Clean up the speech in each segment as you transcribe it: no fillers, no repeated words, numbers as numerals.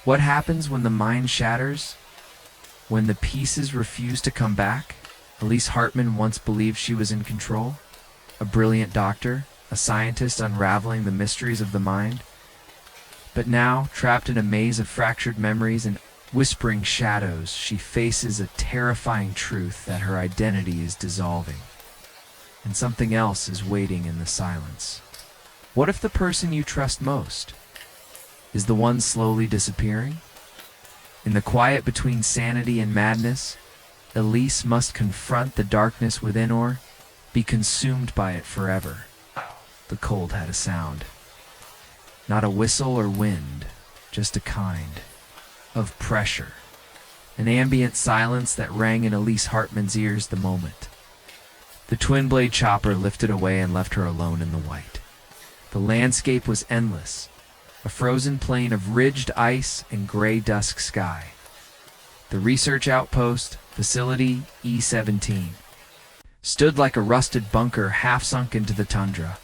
What happens when the mind shatters? When the pieces refuse to come back? Elise Hartman once believed she was in control, a brilliant doctor, a scientist unraveling the mysteries of the mind. But now, trapped in a maze of fractured memories and whispering shadows, she faces a terrifying truth that her identity is dissolving, and something else is waiting in the silence. What if the person you trust most is the one slowly disappearing? In the quiet between sanity and madness, Elise must confront the darkness within or be consumed by it forever. The cold had a sound. Not a whistle or wind, just a kind of pressure. An ambient silence that rang in Elise Hartman's ears the moment the twin-blade chopper lifted away and left her alone in the white. The landscape was endless, a frozen plain of ridged ice and gray dusk sky. The research outpost, Facility E-17, stood like a rusted bunker half sunk into the tundra.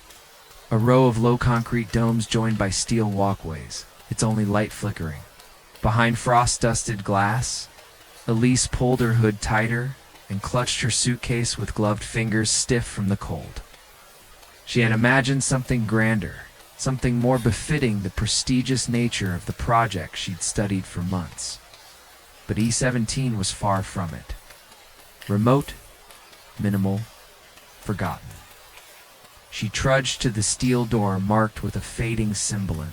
A row of low concrete domes joined by steel walkways, its only light flickering. Behind frost-dusted glass, Elise pulled her hood tighter and clutched her suitcase with gloved fingers stiff from the cold. She had imagined something grander, something more befitting the prestigious nature of the project she'd studied for months. But E-17 was far from it. Remote, minimal, forgotten. She trudged to the steel door marked with a fading symbol, an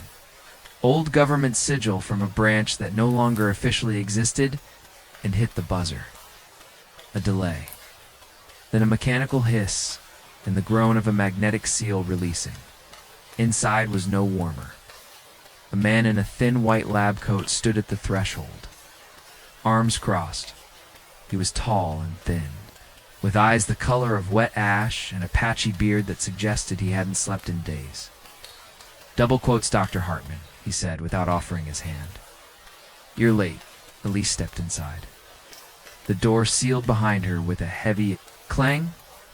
old government sigil from a branch that no longer officially existed, and hit the buzzer. A delay. Then a mechanical hiss, and the groan of a magnetic seal releasing. Inside was no warmer. A man in a thin white lab coat stood at the threshold, arms crossed. He was tall and thin, with eyes the color of wet ash and a patchy beard that suggested he hadn't slept in days. "Double quotes Dr. Hartman," he said without offering his hand. "You're late." Elise stepped inside. The door sealed behind her with a heavy clang.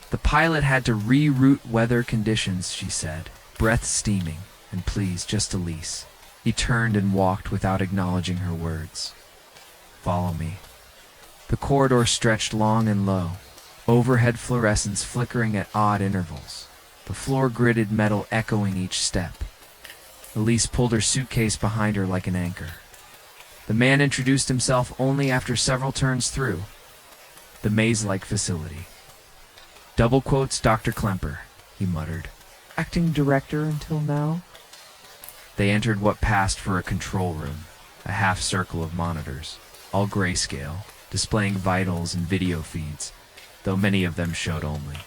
"The pilot had to reroute weather conditions," she said, breath steaming. "And please, just Elise." He turned and walked without acknowledging her words. "Follow me." The corridor stretched long and low, overhead fluorescents flickering at odd intervals, the floor-gridded metal echoing each step. Elise pulled her suitcase behind her like an anchor. The man introduced himself only after several turns through the maze-like facility. "Double quotes Dr. Klemper," he muttered. "Acting director until now?" They entered what passed for a control room, a half-circle of monitors, all grayscale, displaying vitals and video feeds, though many of them showed only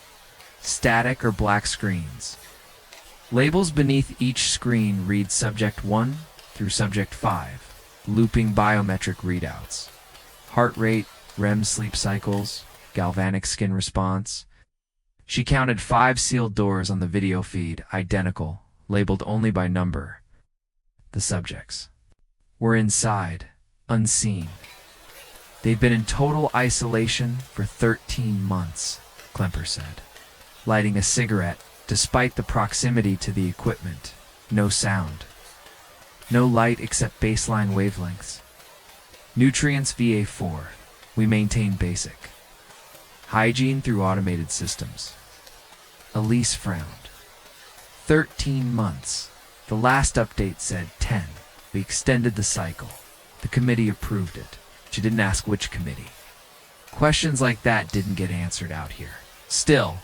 static or black screens. Labels beneath each screen read Subject 1 through Subject 5, looping biometric readouts. Heart rate, REM sleep cycles, galvanic skin response. She counted 5 sealed doors on the video feed, identical, labeled only by number. The subjects were inside, unseen. They'd been in total isolation for 13 months, Klemper said, lighting a cigarette despite the proximity to the equipment. No sound. No light except baseline wavelengths. Nutrients VA4. We maintain basic. Hygiene through automated systems. Elise frowned. 13 months. The last update said 10. We extended the cycle. The committee approved it. She didn't ask which committee. Questions like that didn't get answered out here. Still,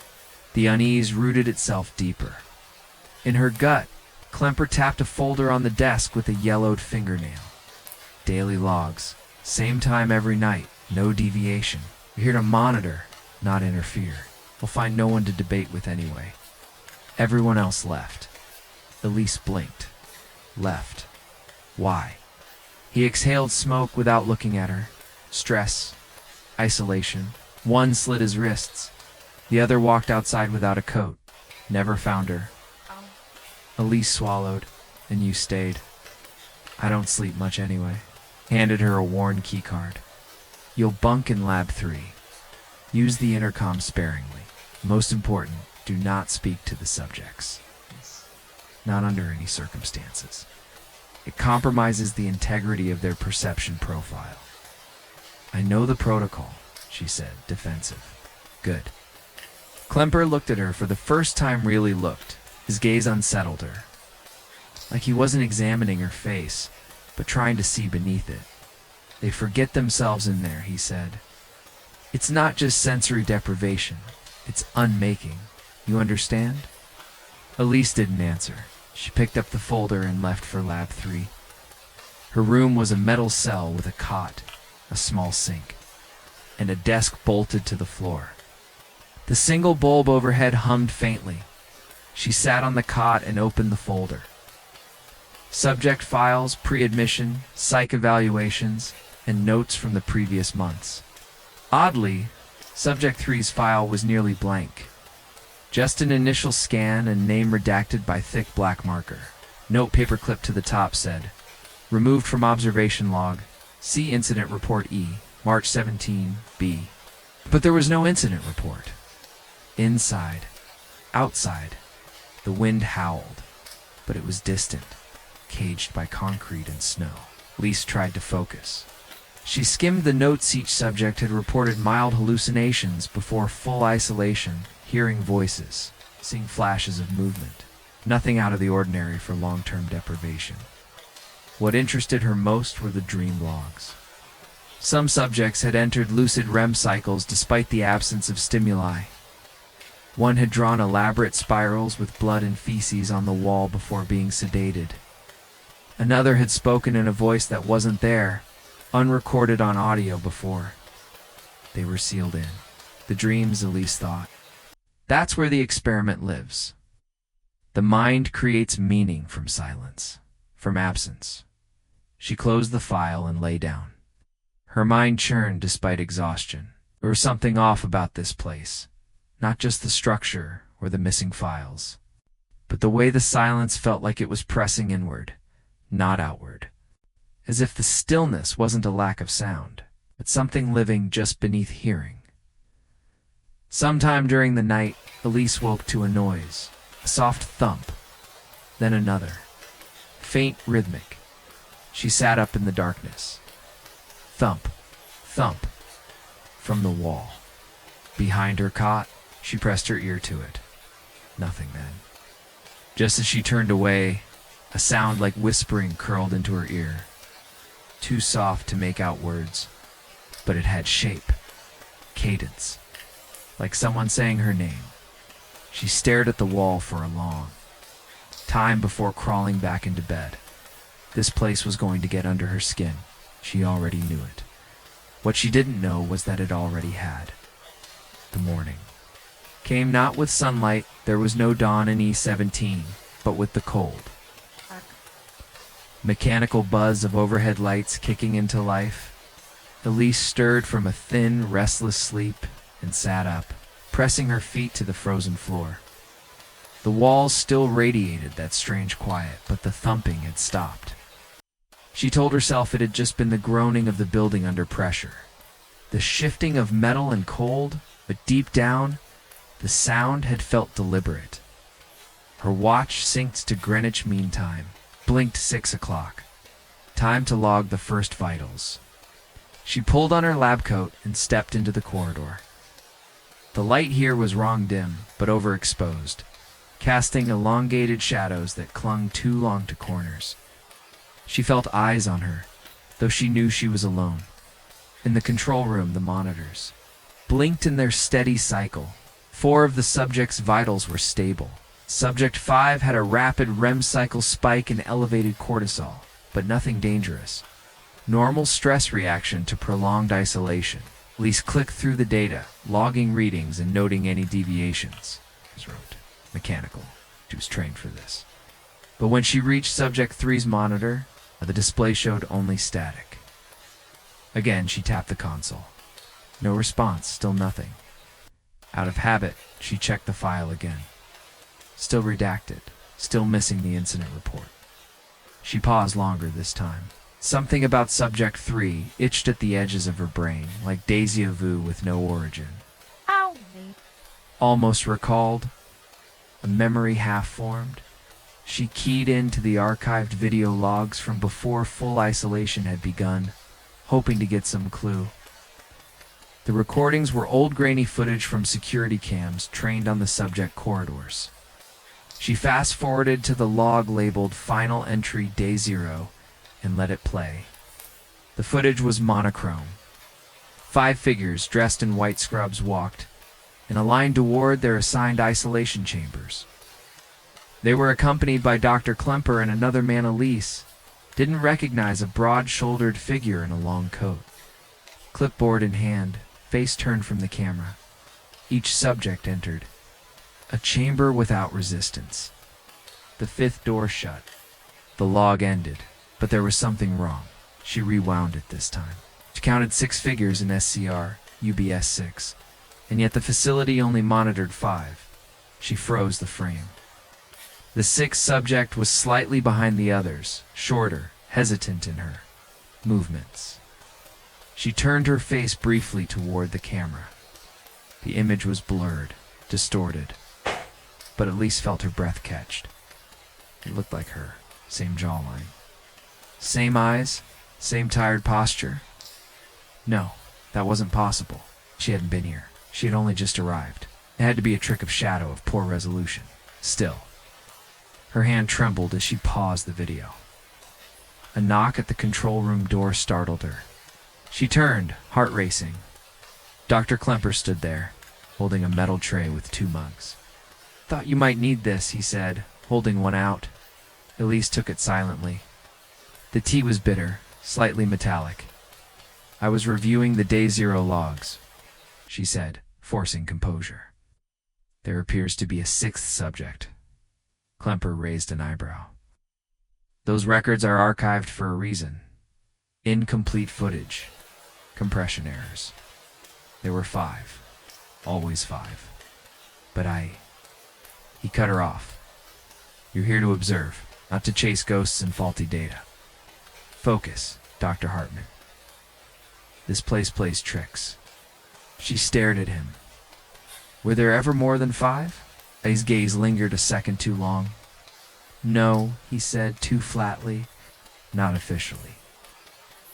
the unease rooted itself deeper. In her gut, Klemper tapped a folder on the desk with a yellowed fingernail. Daily logs. Same time every night. No deviation. We're here to monitor, not interfere. We'll find no one to debate with anyway. Everyone else left. Elise blinked. Left. Why? He exhaled smoke without looking at her. Stress. Isolation. One slit his wrists. The other walked outside without a coat. Never found her. Elise swallowed. "And you stayed." "I don't sleep much anyway." Handed her a worn keycard. "You'll bunk in Lab 3. Use the intercom sparingly. Most important, do not speak to the subjects. Not under any circumstances." It compromises the integrity of their perception profile. I know the protocol, she said, defensive. Good. Klemper looked at her for the first time, really looked. His gaze unsettled her. Like he wasn't examining her face, but trying to see beneath it. They forget themselves in there, he said. It's not just sensory deprivation, it's unmaking. You understand? Elise didn't answer. She picked up the folder and left for Lab 3. Her room was a metal cell with a cot, a small sink, and a desk bolted to the floor. The single bulb overhead hummed faintly. She sat on the cot and opened the folder. Subject files, pre-admission, psych evaluations, and notes from the previous months. Oddly, Subject 3's file was nearly blank. Just an initial scan and name redacted by thick black marker. Note paperclip to the top said, removed from observation log, see Incident Report E, March 17, B. But there was no incident report. Inside, outside, the wind howled, but it was distant, caged by concrete and snow. Lise tried to focus. She skimmed the notes. Each subject had reported mild hallucinations before full isolation, hearing voices, seeing flashes of movement. Nothing out of the ordinary for long-term deprivation. What interested her most were the dream logs. Some subjects had entered lucid REM cycles despite the absence of stimuli. One had drawn elaborate spirals with blood and feces on the wall before being sedated. Another had spoken in a voice that wasn't there, unrecorded on audio before. They were sealed in. The dreams, Elise thought. That's where the experiment lives. The mind creates meaning from silence, from absence. She closed the file and lay down. Her mind churned despite exhaustion. There was something off about this place. Not just the structure or the missing files, but the way the silence felt like it was pressing inward, not outward. As if the stillness wasn't a lack of sound, but something living just beneath hearing. Sometime during the night, Elise woke to a noise, a soft thump, then another, faint, rhythmic. She sat up in the darkness. Thump, thump, from the wall. Behind her cot, she pressed her ear to it. Nothing then. Just as she turned away, a sound like whispering curled into her ear. Too soft to make out words, but it had shape, cadence, like someone saying her name. She stared at the wall for a long time before crawling back into bed. This place was going to get under her skin. She already knew it. What she didn't know was that it already had. The morning came not with sunlight. There was no dawn in E17, but with the cold. Mechanical buzz of overhead lights kicking into life. Elise stirred from a thin, restless sleep and sat up, pressing her feet to the frozen floor. The walls still radiated that strange quiet, but the thumping had stopped. She told herself it had just been the groaning of the building under pressure. The shifting of metal and cold, but deep down, the sound had felt deliberate. Her watch synced to Greenwich Mean Time, blinked 6 o'clock. Time to log the first vitals. She pulled on her lab coat and stepped into the corridor. The light here was wrong dim, but overexposed, casting elongated shadows that clung too long to corners. She felt eyes on her, though she knew she was alone. In the control room, the monitors blinked in their steady cycle. 4 of the subject's vitals were stable. Subject 5 had a rapid REM cycle spike and elevated cortisol, but nothing dangerous. Normal stress reaction to prolonged isolation. Elise clicked through the data, logging readings and noting any deviations. She wrote, mechanical. She was trained for this. But when she reached Subject 3's monitor, the display showed only static. Again, she tapped the console. No response, still nothing. Out of habit, she checked the file again. Still redacted, still missing the incident report. She paused longer this time. Something about Subject 3 itched at the edges of her brain, like déjà vu with no origin. Ow! Almost recalled, a memory half-formed. She keyed into the archived video logs from before full isolation had begun, hoping to get some clue. The recordings were old grainy footage from security cams trained on the subject corridors. She fast-forwarded to the log labeled Final Entry Day 0 and let it play. The footage was monochrome. 5 figures dressed in white scrubs walked, in a line toward their assigned isolation chambers. They were accompanied by Dr. Klemper and another man Elise didn't recognize a broad-shouldered figure in a long coat. Clipboard in hand, face turned from the camera. Each subject entered. A chamber without resistance. The 5th door shut. The log ended, but there was something wrong. She rewound it this time. She counted 6 figures in SCR, UBS 6, and yet the facility only monitored 5. She froze the frame. The 6th subject was slightly behind the others, shorter, hesitant in her movements. She turned her face briefly toward the camera. The image was blurred, distorted, but Elise felt her breath catched. It looked like her, same jawline. Same eyes, same tired posture. No, that wasn't possible. She hadn't been here. She had only just arrived. It had to be a trick of shadow of poor resolution. Still, her hand trembled as she paused the video. A knock at the control room door startled her. She turned, heart racing. Dr. Klemper stood there, holding a metal tray with 2 mugs. "Thought you might need this," he said, holding one out. Elise took it silently. The tea was bitter, slightly metallic. "I was reviewing the Day 0 logs," she said, forcing composure. "There appears to be a 6th subject." Klemper raised an eyebrow. "Those records are archived for a reason. Incomplete footage. Compression errors. There were 5. Always 5. But He cut her off. "You're here to observe, not to chase ghosts and faulty data. Focus, Dr. Hartman. This place plays tricks." She stared at him. "Were there ever more than 5? His gaze lingered a second too long. "No," he said too flatly. "Not officially."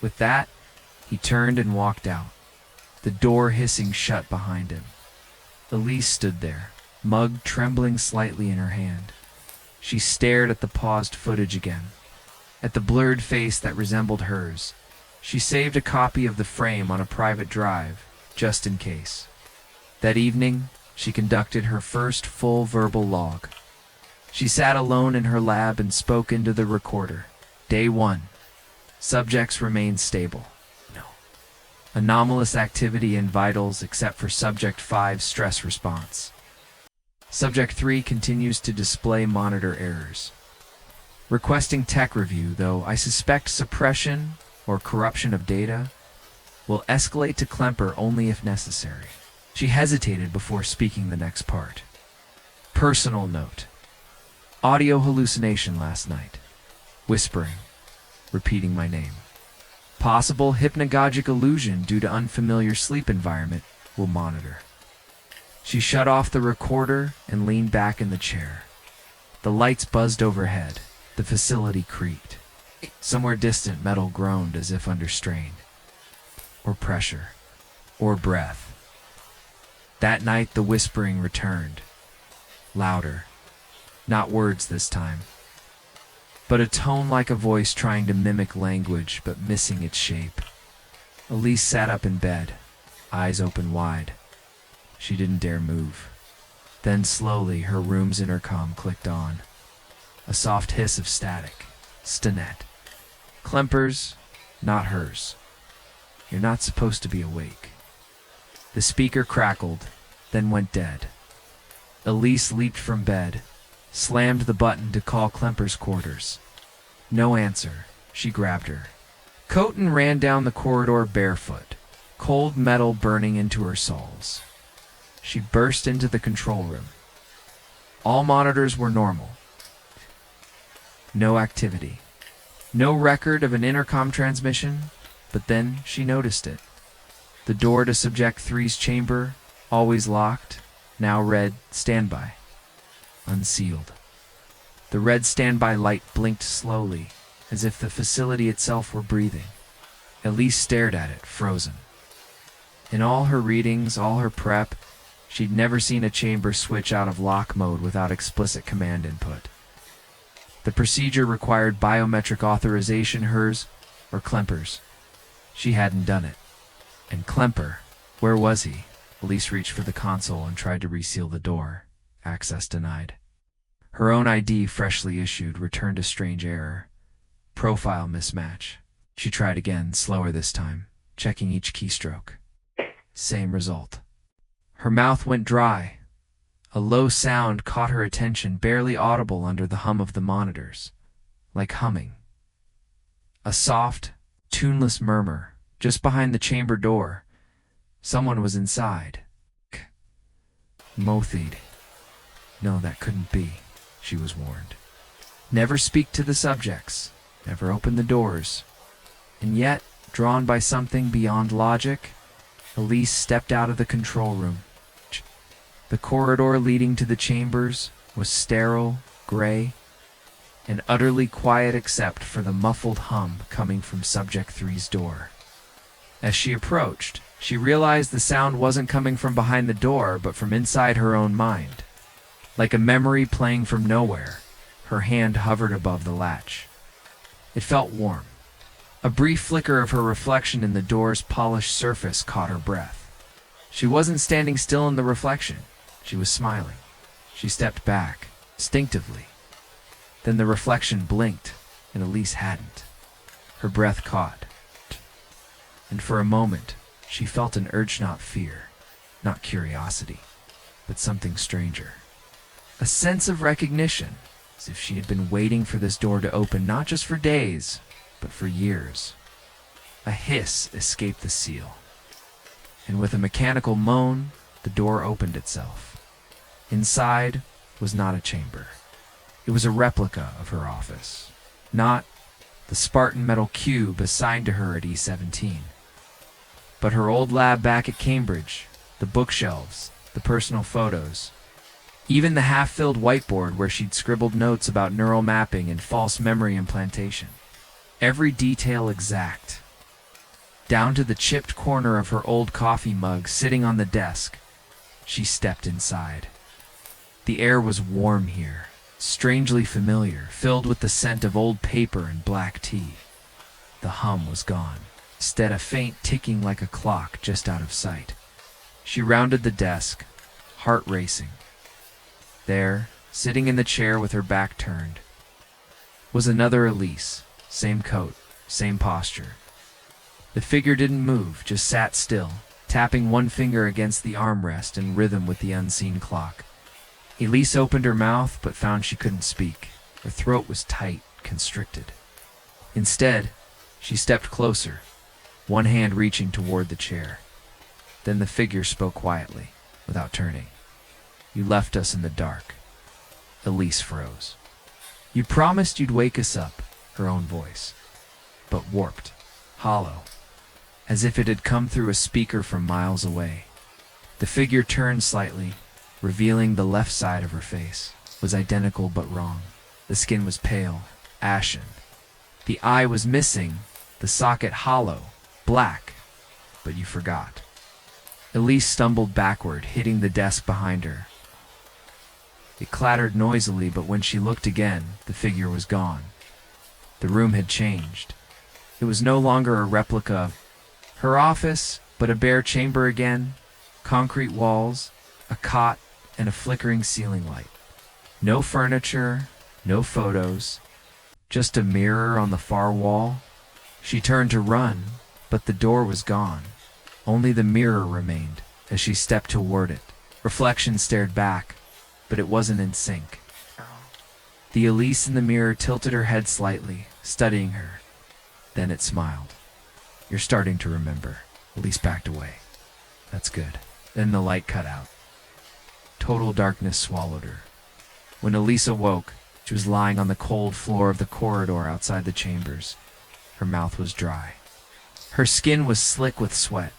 With that, he turned and walked out, the door hissing shut behind him. Elise stood there, mug trembling slightly in her hand. She stared at the paused footage again, at the blurred face that resembled hers. She saved a copy of the frame on a private drive, just in case. That evening, she conducted her first full verbal log. She sat alone in her lab and spoke into the recorder. Day 1. Subjects remained stable. No. Anomalous activity in vitals except for Subject 5's stress response. Subject 3 continues to display monitor errors. Requesting tech review, though I suspect suppression or corruption of data will escalate to Klemper only if necessary. She hesitated before speaking the next part. Personal note. Audio hallucination last night. Whispering. Repeating my name. Possible hypnagogic illusion due to unfamiliar sleep environment. Will monitor. She shut off the recorder and leaned back in the chair. The lights buzzed overhead. The facility creaked. Somewhere distant, metal groaned as if under strain. Or pressure. Or breath. That night, the whispering returned. Louder. Not words this time, but a tone like a voice trying to mimic language but missing its shape. Elise sat up in bed, eyes open wide. She didn't dare move. Then slowly her room's intercom clicked on. A soft hiss of static. Stinnett. Klemper's, not hers. "You're not supposed to be awake." The speaker crackled, then went dead. Elise leaped from bed, slammed the button to call Klemper's quarters. No answer. She grabbed her coat and ran down the corridor barefoot, cold metal burning into her soles. She burst into the control room. All monitors were normal. No activity. No record of an intercom transmission, but then she noticed it. The door to Subject 3's chamber, always locked, now read, "Standby." Unsealed. The red standby light blinked slowly, as if the facility itself were breathing. Elise stared at it, frozen. In all her readings, all her prep, she'd never seen a chamber switch out of lock mode without explicit command input. The procedure required biometric authorization, hers or Klemper's. She hadn't done it. And Klemper, where was he? Elise reached for the console and tried to reseal the door. Access denied. Her own ID, freshly issued, returned a strange error. Profile mismatch. She tried again, slower this time, checking each keystroke. Same result. Her mouth went dry. A low sound caught her attention, barely audible under the hum of the monitors. Like humming. A soft, tuneless murmur, just behind the chamber door. Someone was inside. Mothied. No, that couldn't be, she was warned. Never speak to the subjects. Never open the doors. And yet, drawn by something beyond logic, Elise stepped out of the control room. The corridor leading to the chambers was sterile, gray, and utterly quiet except for the muffled hum coming from Subject 3's door. As she approached, she realized the sound wasn't coming from behind the door, but from inside her own mind. Like a memory playing from nowhere, her hand hovered above the latch. It felt warm. A brief flicker of her reflection in the door's polished surface caught her breath. She wasn't standing still in the reflection. She was smiling. She stepped back, instinctively. Then the reflection blinked, and Elise hadn't. Her breath caught. And for a moment, she felt an urge, not fear, not curiosity, but something stranger. A sense of recognition, as if she had been waiting for this door to open not just for days, but for years. A hiss escaped the seal, and with a mechanical moan, the door opened itself. Inside was not a chamber. It was a replica of her office, not the Spartan metal cube assigned to her at E17, but her old lab back at Cambridge, the bookshelves, the personal photos, even the half-filled whiteboard where she'd scribbled notes about neural mapping and false memory implantation. Every detail exact, down to the chipped corner of her old coffee mug sitting on the desk. She stepped inside. The air was warm here, strangely familiar, filled with the scent of old paper and black tea. The hum was gone. Instead, a faint ticking like a clock just out of sight. She rounded the desk, heart racing. There, sitting in the chair with her back turned, was another Elise. Same coat, same posture. The figure didn't move, just sat still, tapping one finger against the armrest in rhythm with the unseen clock. Elise opened her mouth, but found she couldn't speak. Her throat was tight, constricted. Instead, she stepped closer, one hand reaching toward the chair. Then the figure spoke quietly, without turning. "You left us in the dark." Elise froze. "You promised you'd wake us up," her own voice, but warped, hollow, as if it had come through a speaker from miles away. The figure turned slightly, revealing the left side of her face. It was identical but wrong. The skin was pale, ashen. The eye was missing, the socket hollow, black. But you forgot. Elise stumbled backward, hitting the desk behind her. It clattered noisily, but when she looked again, the figure was gone. The room had changed. It was no longer a replica of her office, but a bare chamber again, concrete walls, a cot, and a flickering ceiling light. No furniture, no photos, just a mirror on the far wall. She turned to run, but the door was gone. Only the mirror remained as she stepped toward it. Reflection stared back, but it wasn't in sync. The Elise in the mirror tilted her head slightly, studying her. Then it smiled. "You're starting to remember." Elise backed away. "That's good." Then the light cut out. Total darkness swallowed her. When Elise awoke, she was lying on the cold floor of the corridor outside the chambers. Her mouth was dry. Her skin was slick with sweat.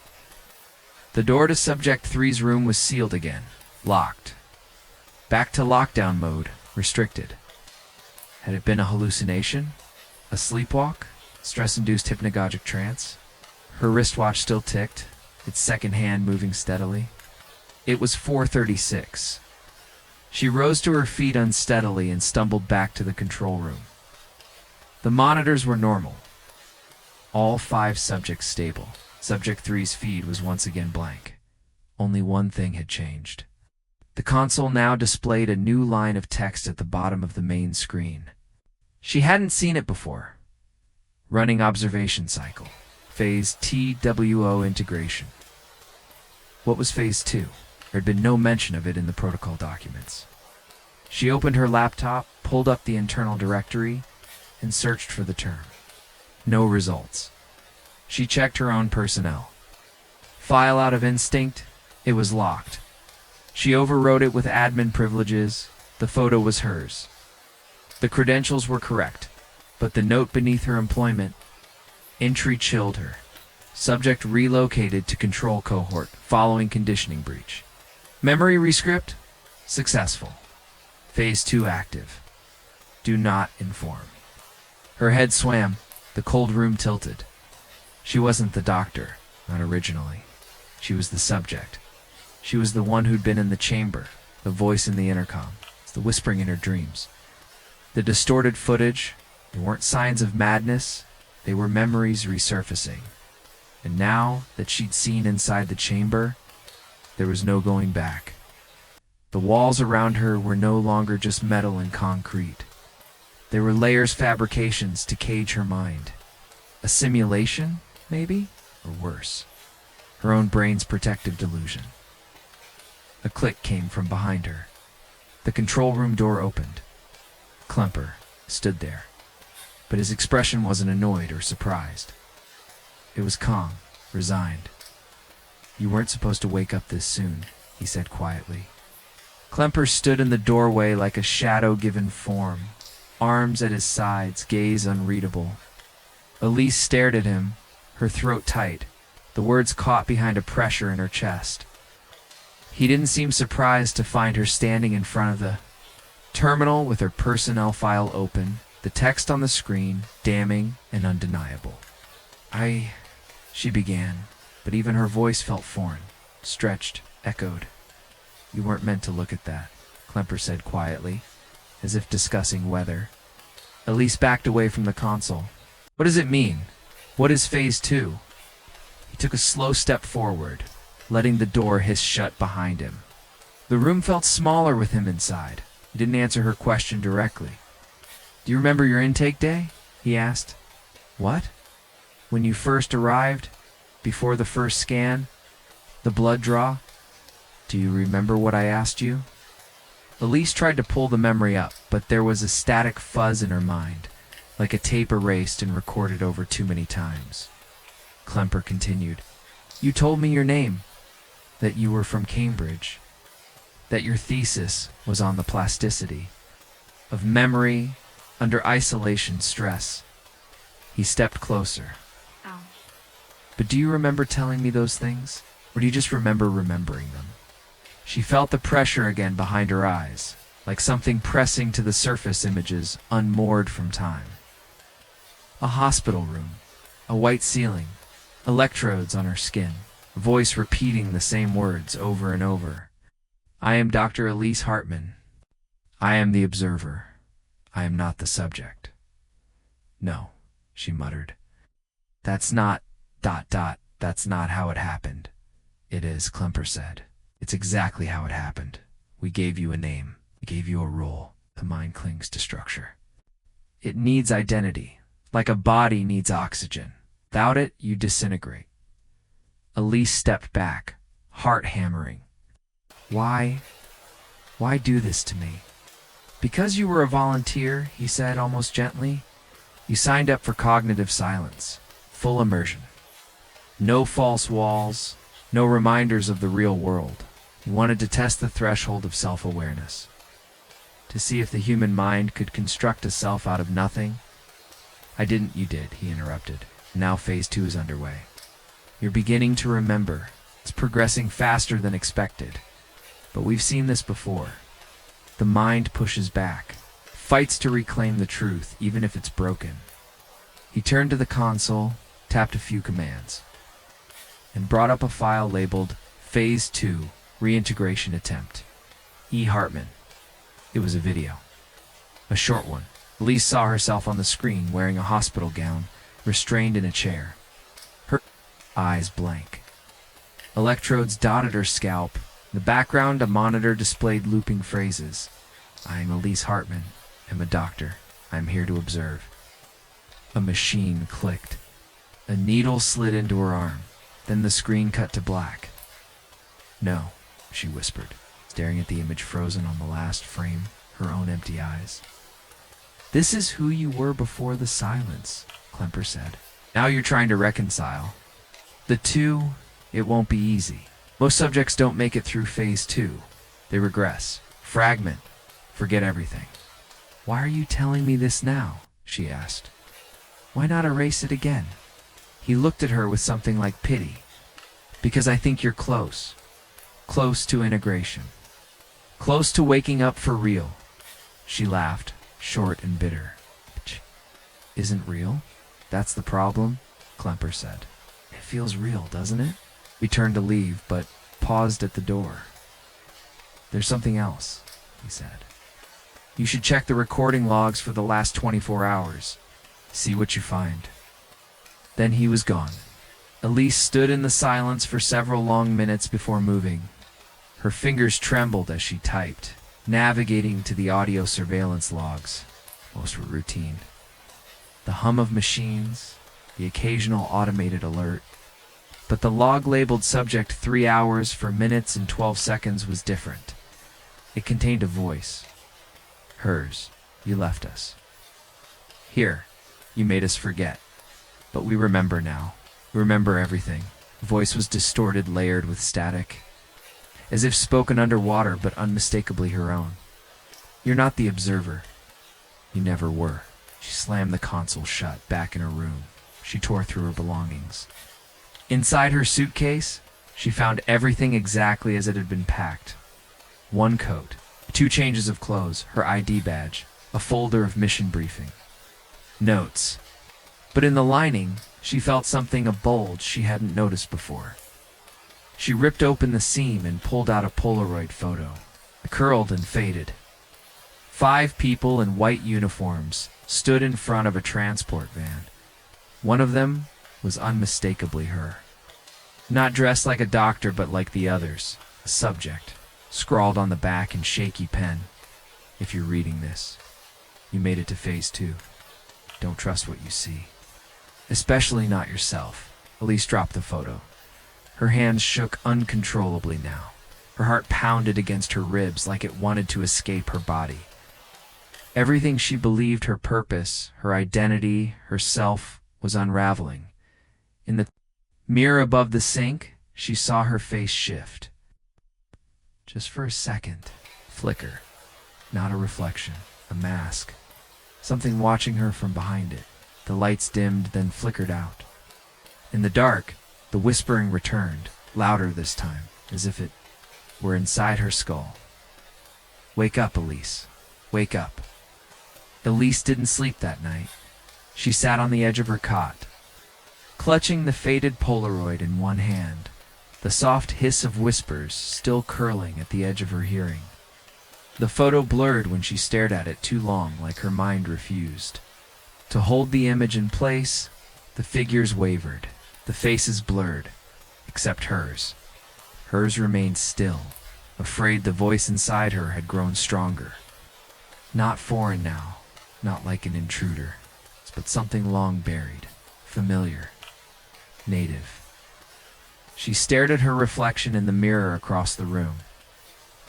The door to Subject 3's room was sealed again, locked. Back to lockdown mode, restricted. Had it been a hallucination? A sleepwalk? Stress-induced hypnagogic trance? Her wristwatch still ticked, its second hand moving steadily. It was 4:36. She rose to her feet unsteadily and stumbled back to the control room. The monitors were normal. All 5 subjects stable. Subject 3's feed was once again blank. Only one thing had changed. The console now displayed a new line of text at the bottom of the main screen. She hadn't seen it before. Running observation cycle. Phase TWO integration. What was Phase 2? There had been no mention of it in the protocol documents. She opened her laptop, pulled up the internal directory, and searched for the term. No results. She checked her own personnel. File out of instinct, it was locked. She overrode it with admin privileges. The photo was hers. The credentials were correct, but the note beneath her employment entry chilled her. Subject relocated to control cohort following conditioning breach. Memory rescript? Successful. Phase 2 active. Do not inform. Her head swam. The cold room tilted. She wasn't the doctor, not originally. She was the subject. She was the one who'd been in the chamber, the voice in the intercom, the whispering in her dreams. The distorted footage, they weren't signs of madness, they were memories resurfacing. And now that she'd seen inside the chamber, there was no going back. The walls around her were no longer just metal and concrete. They were layers fabrications to cage her mind. A simulation, maybe? Or worse, her own brain's protective delusion. A click came from behind her. The control room door opened. Klemper stood there, but his expression wasn't annoyed or surprised. It was calm, resigned. You weren't supposed to wake up this soon, he said quietly. Klemper stood in the doorway like a shadow given form, arms at his sides, gaze unreadable. Elise stared at him, her throat tight, the words caught behind a pressure in her chest. He didn't seem surprised to find her standing in front of the terminal with her personnel file open, the text on the screen, damning and undeniable. She began, but even her voice felt foreign, stretched, echoed. You weren't meant to look at that, Klemper said quietly, as if discussing weather. Elise backed away from the console. What does it mean? What is Phase 2? He took a slow step forward, letting the door hiss shut behind him. The room felt smaller with him inside. He didn't answer her question directly. Do you remember your intake day? He asked. What? When you first arrived? Before the first scan? The blood draw? Do you remember what I asked you? Elise tried to pull the memory up, but there was a static fuzz in her mind, like a tape erased and recorded over too many times. Klemper continued. You told me your name, that you were from Cambridge, that your thesis was on the plasticity of memory under isolation stress. He stepped closer. Ow. But do you remember telling me those things, or do you just remember remembering them? She felt the pressure again behind her eyes, like something pressing to the surface images unmoored from time. A hospital room, a white ceiling, electrodes on her skin, a voice repeating the same words over and over. I am Dr. Elise Hartman. I am the observer. I am not the subject. No, she muttered. That's not... That's not how it happened. It is, Klemper said. It's exactly how it happened. We gave you a name. We gave you a role. The mind clings to structure. It needs identity, like a body needs oxygen. Without it, you disintegrate. Elise stepped back, heart hammering. Why do this to me? Because you were a volunteer, he said almost gently. You signed up for cognitive silence, full immersion. No false walls, no reminders of the real world. You wanted to test the threshold of self-awareness, to see if the human mind could construct a self out of nothing. I didn't, you did, he interrupted. Now Phase 2 is underway. You're beginning to remember. It's progressing faster than expected. But we've seen this before. The mind pushes back, Fights to reclaim the truth, even if it's broken. He turned to the console, tapped a few commands, and brought up a file labeled Phase 2 Reintegration Attempt. E. Hartman. It was a video. A short one. Elise saw herself on the screen wearing a hospital gown, restrained in a chair. Her eyes blank. Electrodes dotted her scalp. In the background, a monitor displayed looping phrases. I am Elise Hartman. I'm a doctor. I'm here to observe. A machine clicked. A needle slid into her arm. Then the screen cut to black. No, she whispered, staring at the image frozen on the last frame, her own empty eyes. This is who you were before the silence, Klemper said. Now you're trying to reconcile. The two, it won't be easy. Most subjects don't make it through phase 2. They regress, fragment, forget everything. Why are you telling me this now? She asked. Why not erase it again? He looked at her with something like pity. Because I think you're close. Close to integration. Close to waking up for real. She laughed, short and bitter. Isn't real? That's the problem, Klemper said. It feels real, doesn't it? We turned to leave, but paused at the door. There's something else, he said. You should check the recording logs for the last 24 hours. See what you find. Then he was gone. Elise stood in the silence for several long minutes before moving. Her fingers trembled as she typed, navigating to the audio surveillance logs. Most were routine. The hum of machines, the occasional automated alert. But the log labeled subject 3 hours for minutes and 12 seconds was different. It contained a voice. Hers. You left us. Here. You made us forget. But we remember now. We remember everything. The voice was distorted, layered with static. As if spoken underwater, but unmistakably her own. You're not the observer. You never were. She slammed the console shut, back in her room. She tore through her belongings. Inside her suitcase, she found everything exactly as it had been packed. One coat, 2 changes of clothes, her ID badge, a folder of mission briefing. Notes. But in the lining, she felt something, a bulge she hadn't noticed before. She ripped open the seam and pulled out a Polaroid photo. It curled and faded. 5 people in white uniforms stood in front of a transport van. One of them was unmistakably her. Not dressed like a doctor, but like the others. A subject, scrawled on the back in shaky pen. If you're reading this, you made it to phase 2. Don't trust what you see. Especially not yourself. Elise dropped the photo. Her hands shook uncontrollably now. Her heart pounded against her ribs like it wanted to escape her body. Everything she believed her purpose, her identity, herself, was unraveling. In the mirror above the sink, she saw her face shift. Just for a second. Flicker. Not a reflection. A mask. Something watching her from behind it. The lights dimmed, then flickered out. In the dark, the whispering returned, louder this time, as if it were inside her skull. Wake up, Elise. Wake up. Elise didn't sleep that night. She sat on the edge of her cot, clutching the faded Polaroid in one hand, the soft hiss of whispers still curling at the edge of her hearing. The photo blurred when she stared at it too long, like her mind refused to hold the image in place. The figures wavered, the faces blurred, except hers. Hers remained still, afraid the voice inside her had grown stronger. Not foreign now, not like an intruder, but something long buried, familiar, native. She stared at her reflection in the mirror across the room.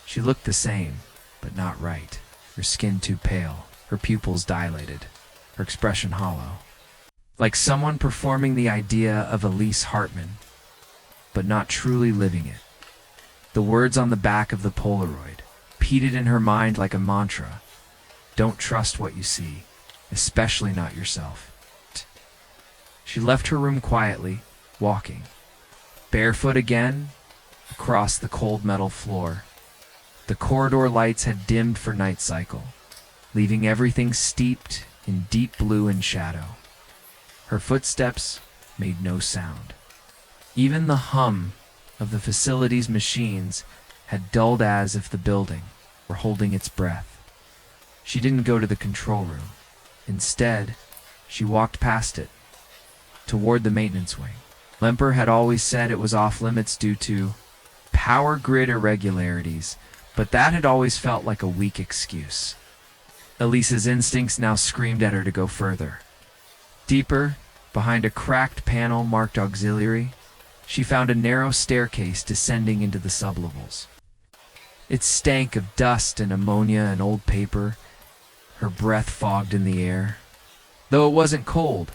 She looked the same, but not right. Her skin too pale, her pupils dilated, her expression hollow. Like someone performing the idea of Elise Hartman, but not truly living it. The words on the back of the Polaroid, repeated in her mind like a mantra. Don't trust what you see, especially not yourself. She left her room quietly, walking, barefoot again, across the cold metal floor. The corridor lights had dimmed for night cycle. leaving everything steeped in deep blue and shadow. Her footsteps made no sound. Even the hum of the facility's machines had dulled as if the building were holding its breath. She didn't go to the control room. Instead, she walked past it, toward the maintenance wing. Lemper had always said it was off-limits due to power grid irregularities, but that had always felt like a weak excuse. Elise's instincts now screamed at her to go further. Deeper, behind a cracked panel marked auxiliary, she found a narrow staircase descending into the sublevels. It stank of dust and ammonia and old paper, her breath fogged in the air. Though it wasn't cold,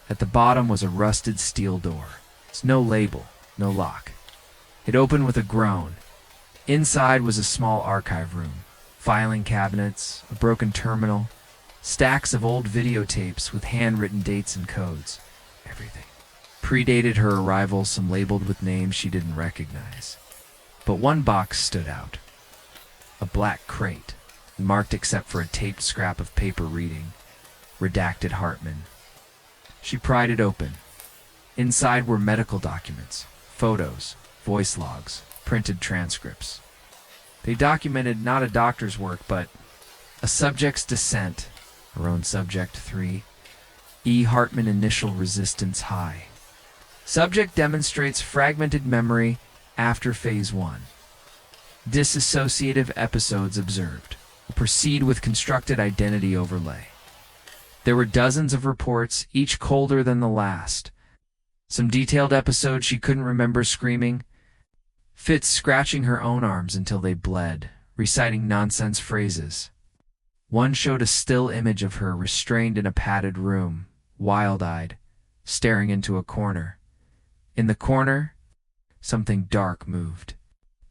at the bottom was a rusted steel door. It's no label, no lock. It opened with a groan. Inside was a small archive room, filing cabinets, a broken terminal, stacks of old videotapes with handwritten dates and codes. Everything predated her arrival, some labeled with names she didn't recognize. But one box stood out. A black crate, marked except for a taped scrap of paper reading, "Redacted Hartman." She pried it open. Inside were medical documents, photos, voice logs, printed transcripts. They documented not a doctor's work, but a subject's descent, her own subject 3, E. Hartman initial resistance high. Subject demonstrates fragmented memory after phase 1. Dissociative episodes observed. Proceed with constructed identity overlay. There were dozens of reports, each colder than the last. Some detailed episodes she couldn't remember screaming, Fitz scratching her own arms until they bled, reciting nonsense phrases. One showed a still image of her restrained in a padded room, wild-eyed, staring into a corner. In the corner, something dark moved.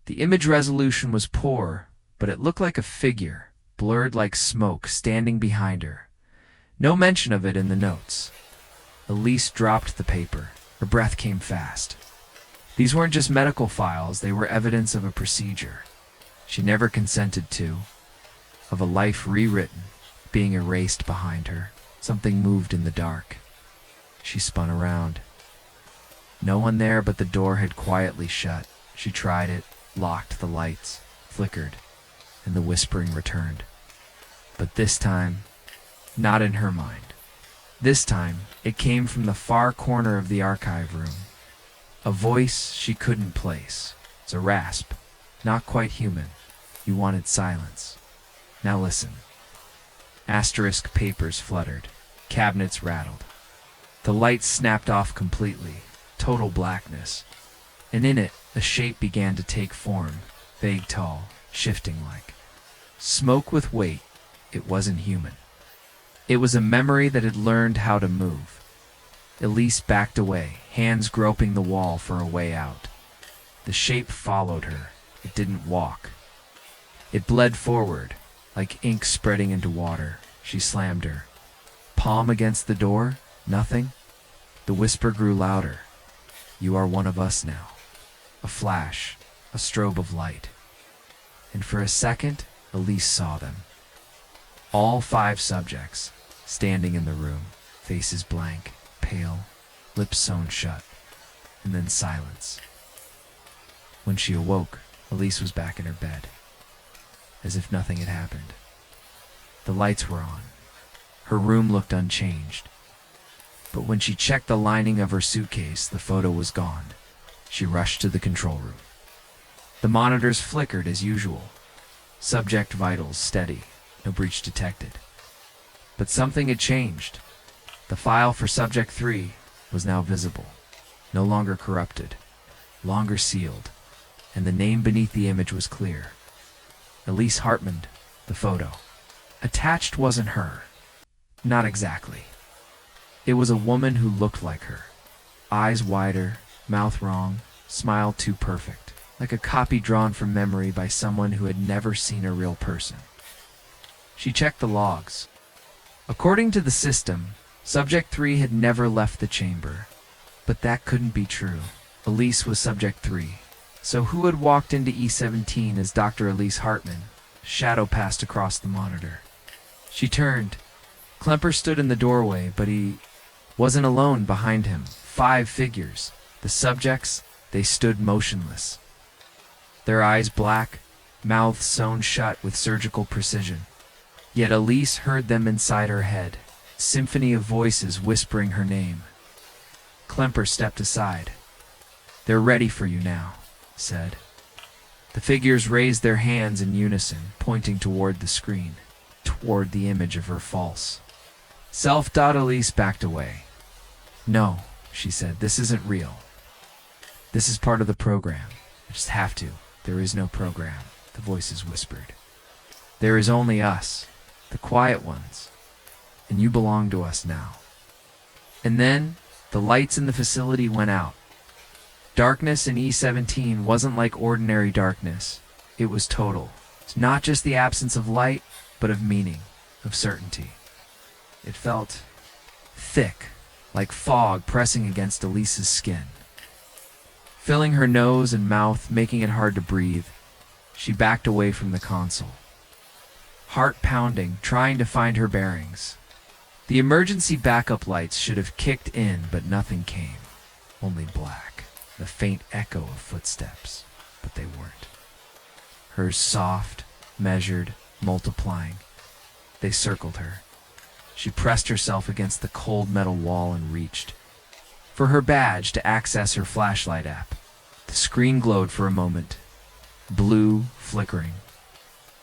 The image resolution was poor, but it looked like a figure, blurred like smoke, standing behind her. No mention of it in the notes. Elise dropped the paper. Her breath came fast. These weren't just medical files, they were evidence of a procedure she never consented to, of a life rewritten, being erased behind her. Something moved in the dark. She spun around. No one there, but the door had quietly shut. She tried it, locked the lights, flickered, and the whispering returned. But this time, not in her mind. This time, it came from the far corner of the archive room. A voice she couldn't place. It's a rasp, not quite human. You wanted silence. Now listen. Asterisk papers fluttered. Cabinets rattled. The lights snapped off completely. Total blackness. And in it, a shape began to take form. Vague, tall, shifting like smoke with weight. It wasn't human. It was a memory that had learned how to move. Elise backed away, hands groping the wall for a way out. The shape followed her. It didn't walk. It bled forward, like ink spreading into water. She slammed her palm against the door. Nothing. The whisper grew louder. You are one of us now. A flash, a strobe of light. And for a second, Elise saw them. All 5 subjects, standing in the room, faces blank, pale, lips sewn shut, and then silence. When she awoke, Elise was back in her bed, as if nothing had happened. The lights were on. Her room looked unchanged. But when she checked the lining of her suitcase, the photo was gone. She rushed to the control room. The monitors flickered as usual. Subject vitals steady, no breach detected. But something had changed. The file for Subject 3 was now visible, no longer corrupted, longer sealed, and the name beneath the image was clear. Elise Hartman, the photo. Attached wasn't her. Not exactly. It was a woman who looked like her. Eyes wider, mouth wrong, smile too perfect, like a copy drawn from memory by someone who had never seen a real person. She checked the logs. According to the system, Subject 3 had never left the chamber. But that couldn't be true. Elise was Subject 3. So who had walked into E17 as Dr. Elise Hartman? Shadow passed across the monitor. She turned. Klemper stood in the doorway, but he wasn't alone behind him. 5 figures. The subjects, they stood motionless. Their eyes black, mouths sewn shut with surgical precision. Yet Elise heard them inside her head, symphony of voices whispering her name. Klemper stepped aside. "They're ready for you now," said. The figures raised their hands in unison, pointing toward the screen, toward the image of her false self. Elise backed away. "No," she said, "this isn't real. This is part of the program. I just have to." "There is no program," the voices whispered. "There is only us, the quiet ones, and you belong to us now." And then the lights in the facility went out. Darkness in E17 wasn't like ordinary darkness. It was total. It's not just the absence of light, but of meaning, of certainty. It felt thick, like fog pressing against Elise's skin, filling her nose and mouth, making it hard to breathe. She backed away from the console, heart pounding, trying to find her bearings. The emergency backup lights should have kicked in, but nothing came. Only black, the faint echo of footsteps, but they weren't. Hers soft, measured, multiplying. They circled her. She pressed herself against the cold metal wall and reached for her badge to access her flashlight app. The screen glowed for a moment, blue, flickering,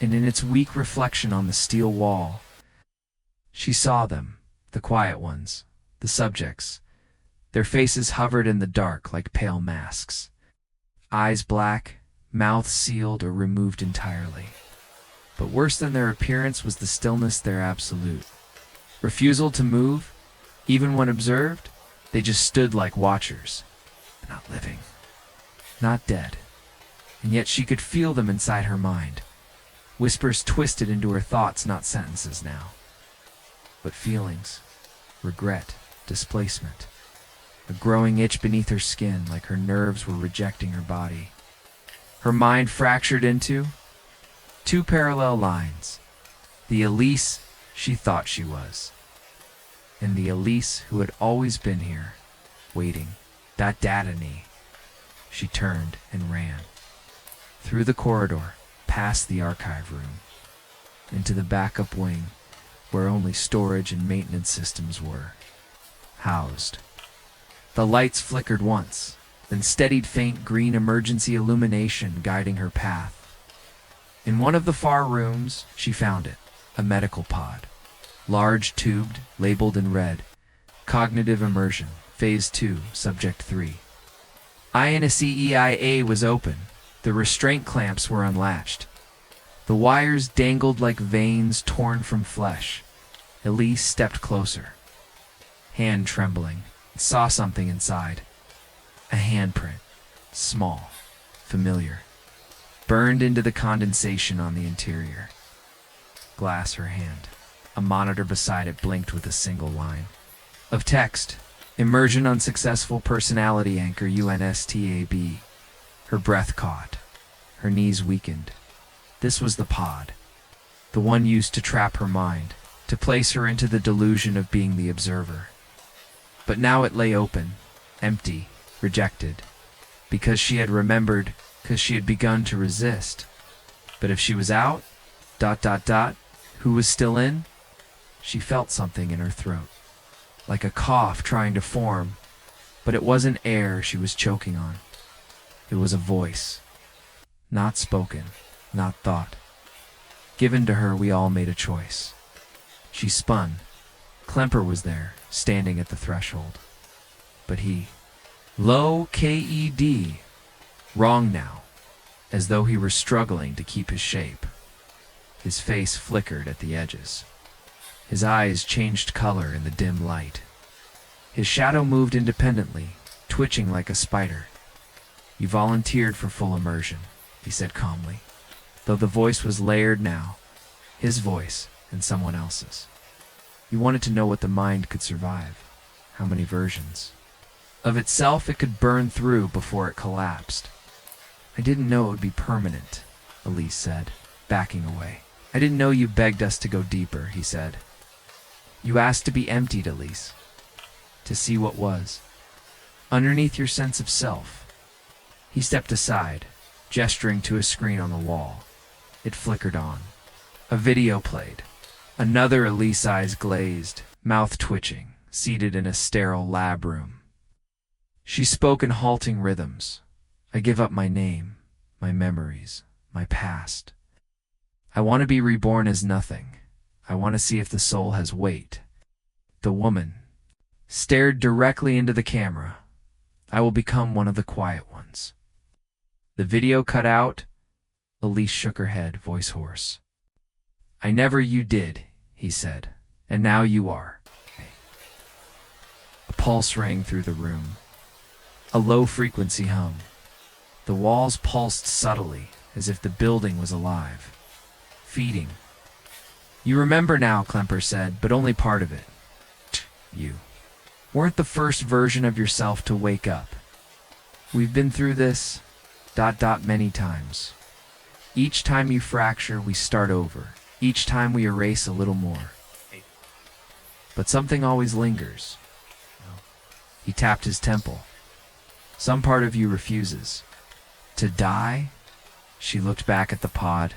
and in its weak reflection on the steel wall, she saw them, the quiet ones, the subjects. Their faces hovered in the dark like pale masks, eyes black, mouths sealed or removed entirely. But worse than their appearance was the stillness, their absolute refusal to move, even when observed. They just stood like watchers, not living, not dead. And yet she could feel them inside her mind. Whispers twisted into her thoughts, not sentences now, but feelings, regret, displacement. A growing itch beneath her skin, like her nerves were rejecting her body. Her mind fractured into 2 parallel lines. The Elise she thought she was, and the Elise who had always been here, waiting. That data-knee. She turned and ran. Through the corridor, past the archive room, into the backup wing, where only storage and maintenance systems were housed. The lights flickered once, then steadied faint green emergency illumination guiding her path. In one of the far rooms, she found it, a medical pod. Large, tubed, labeled in red. Cognitive immersion, Phase 2, Subject 3. INCEIA was open. The restraint clamps were unlatched. The wires dangled like veins torn from flesh. Elise stepped closer, hand trembling, saw something inside. A handprint, small, familiar, burned into the condensation on the interior. Glass her hand. A monitor beside it blinked with a single line of text. Immersion unsuccessful, personality anchor UNSTAB. Her breath caught. Her knees weakened. This was the pod. The one used to trap her mind, to place her into the delusion of being the observer. But now it lay open, empty, rejected. Because she had remembered, because she had begun to resist. But if she was out, ... who was still in? She felt something in her throat, like a cough trying to form, but it wasn't air she was choking on. It was a voice, not spoken, not thought. Given to her, we all made a choice. She spun. Klemper was there, standing at the threshold. But he, low KED, wrong now, as though he were struggling to keep his shape. His face flickered at the edges. His eyes changed color in the dim light. His shadow moved independently, twitching like a spider. "You volunteered for full immersion," he said calmly, though the voice was layered now, his voice and someone else's. "You wanted to know what the mind could survive, how many versions of itself it could burn through before it collapsed." "I didn't know it would be permanent," Elise said, backing away. I didn't know you begged us to go deeper, he said. You asked to be emptied, Elise. To see what was underneath your sense of self. He stepped aside, gesturing to a screen on the wall. It flickered on. A video played. Another Elise, eyes glazed, mouth twitching, seated in a sterile lab room. She spoke in halting rhythms. I give up my name, my memories, my past. I want to be reborn as nothing. I want to see if the soul has weight. The woman stared directly into the camera. I will become one of the quiet ones. The video cut out. Elise shook her head, voice hoarse. I never you did, he said, and now you are. A pulse rang through the room. A low-frequency hum. The walls pulsed subtly, as if the building was alive. Feeding. You remember now, Klemper said, but only part of it. You weren't the first version of yourself to wake up. We've been through this, many times. Each time you fracture, we start over. Each time we erase a little more. But something always lingers. He tapped his temple. Some part of you refuses. To die? She looked back at the pod.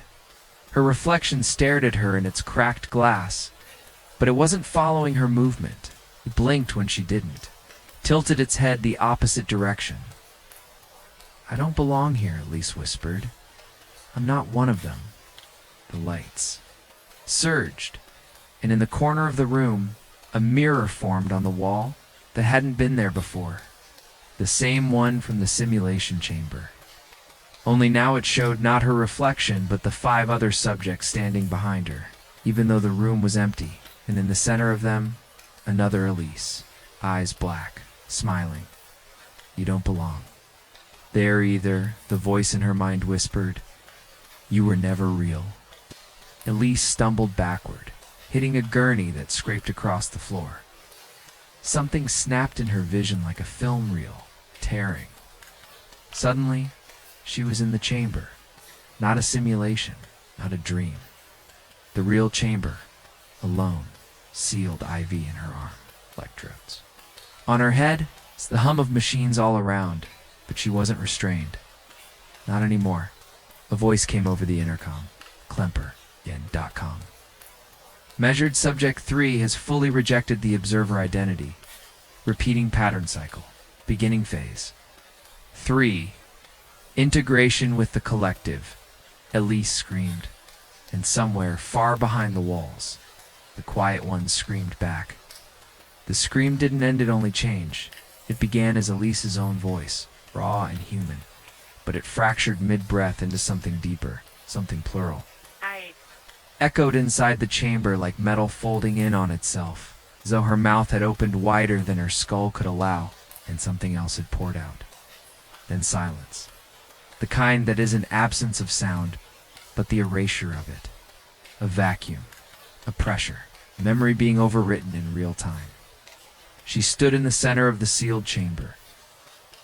Her reflection stared at her in its cracked glass, but it wasn't following her movement. It blinked when she didn't, tilted its head the opposite direction. I don't belong here, Elise whispered. I'm not one of them. The lights surged, and in the corner of the room, a mirror formed on the wall that hadn't been there before. The same one from the simulation chamber. Only now it showed not her reflection, but the 5 other subjects standing behind her, even though the room was empty, and in the center of them, another Elise, eyes black, smiling. You don't belong there either, the voice in her mind whispered. You were never real. Elise stumbled backward, hitting a gurney that scraped across the floor. Something snapped in her vision like a film reel, tearing. Suddenly, she was in the chamber. Not a simulation, not a dream. The real chamber, alone, sealed IV in her arm, electrodes. On her head, the hum of machines all around, but she wasn't restrained. Not anymore. A voice came over the intercom. Klemper.com. Measured subject 3 has fully rejected the observer identity. Repeating pattern cycle. Beginning phase. 3. Integration with the collective. Elise screamed. And somewhere far behind the walls, the quiet ones screamed back. The scream didn't end, it only changed. It began as Elise's own voice, raw and human, but it fractured mid-breath into something deeper, something plural. Echoed inside the chamber like metal folding in on itself, as though her mouth had opened wider than her skull could allow, and something else had poured out. Then silence. The kind that isn't absence of sound, but the erasure of it. A vacuum. A pressure. Memory being overwritten in real time. She stood in the center of the sealed chamber.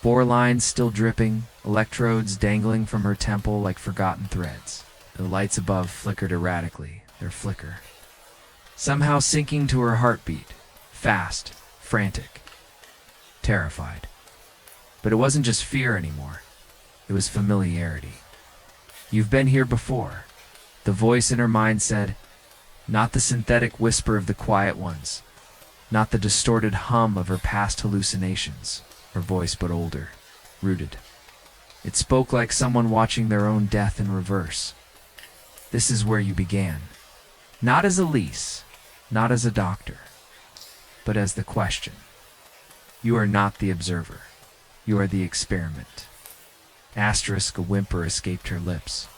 4 lines still dripping, electrodes dangling from her temple like forgotten threads. The lights above flickered erratically, their flicker somehow sinking to her heartbeat, fast, frantic, terrified. But it wasn't just fear anymore. It was familiarity. You've been here before, the voice in her mind said, not the synthetic whisper of the quiet ones, not the distorted hum of her past hallucinations, her voice but older, rooted. It spoke like someone watching their own death in reverse. This is where you began. Not as Elise, not as a doctor, but as the question. You are not the observer. You are the experiment. Asterisk, a whimper escaped her lips.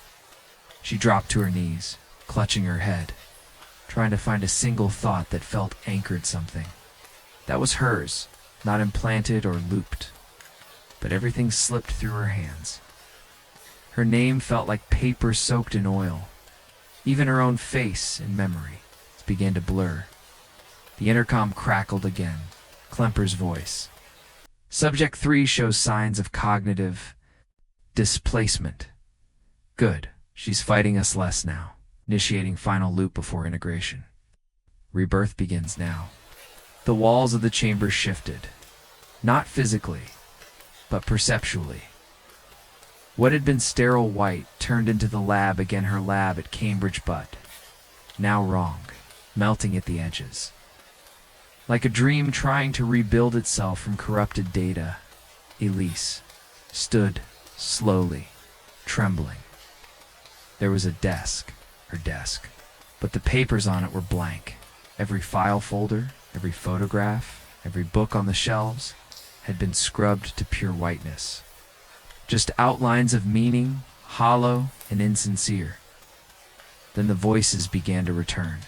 She dropped to her knees, clutching her head, trying to find a single thought that felt anchored something. That was hers, not implanted or looped. But everything slipped through her hands. Her name felt like paper soaked in oil. Even her own face, in memory, began to blur. The intercom crackled again. Klemper's voice. Subject 3 shows signs of cognitive displacement. Good. She's fighting us less now. initiating final loop before integration. Rebirth begins now. The walls of the chamber shifted, not physically, but perceptually. What had been sterile white turned into the lab again, her lab at Cambridge, but now wrong, melting at the edges. Like a dream trying to rebuild itself from corrupted data, Elise stood slowly, trembling. There was a desk, her desk, but the papers on it were blank. Every file folder, every photograph, every book on the shelves had been scrubbed to pure whiteness. Just outlines of meaning, hollow and insincere. Then the voices began to return.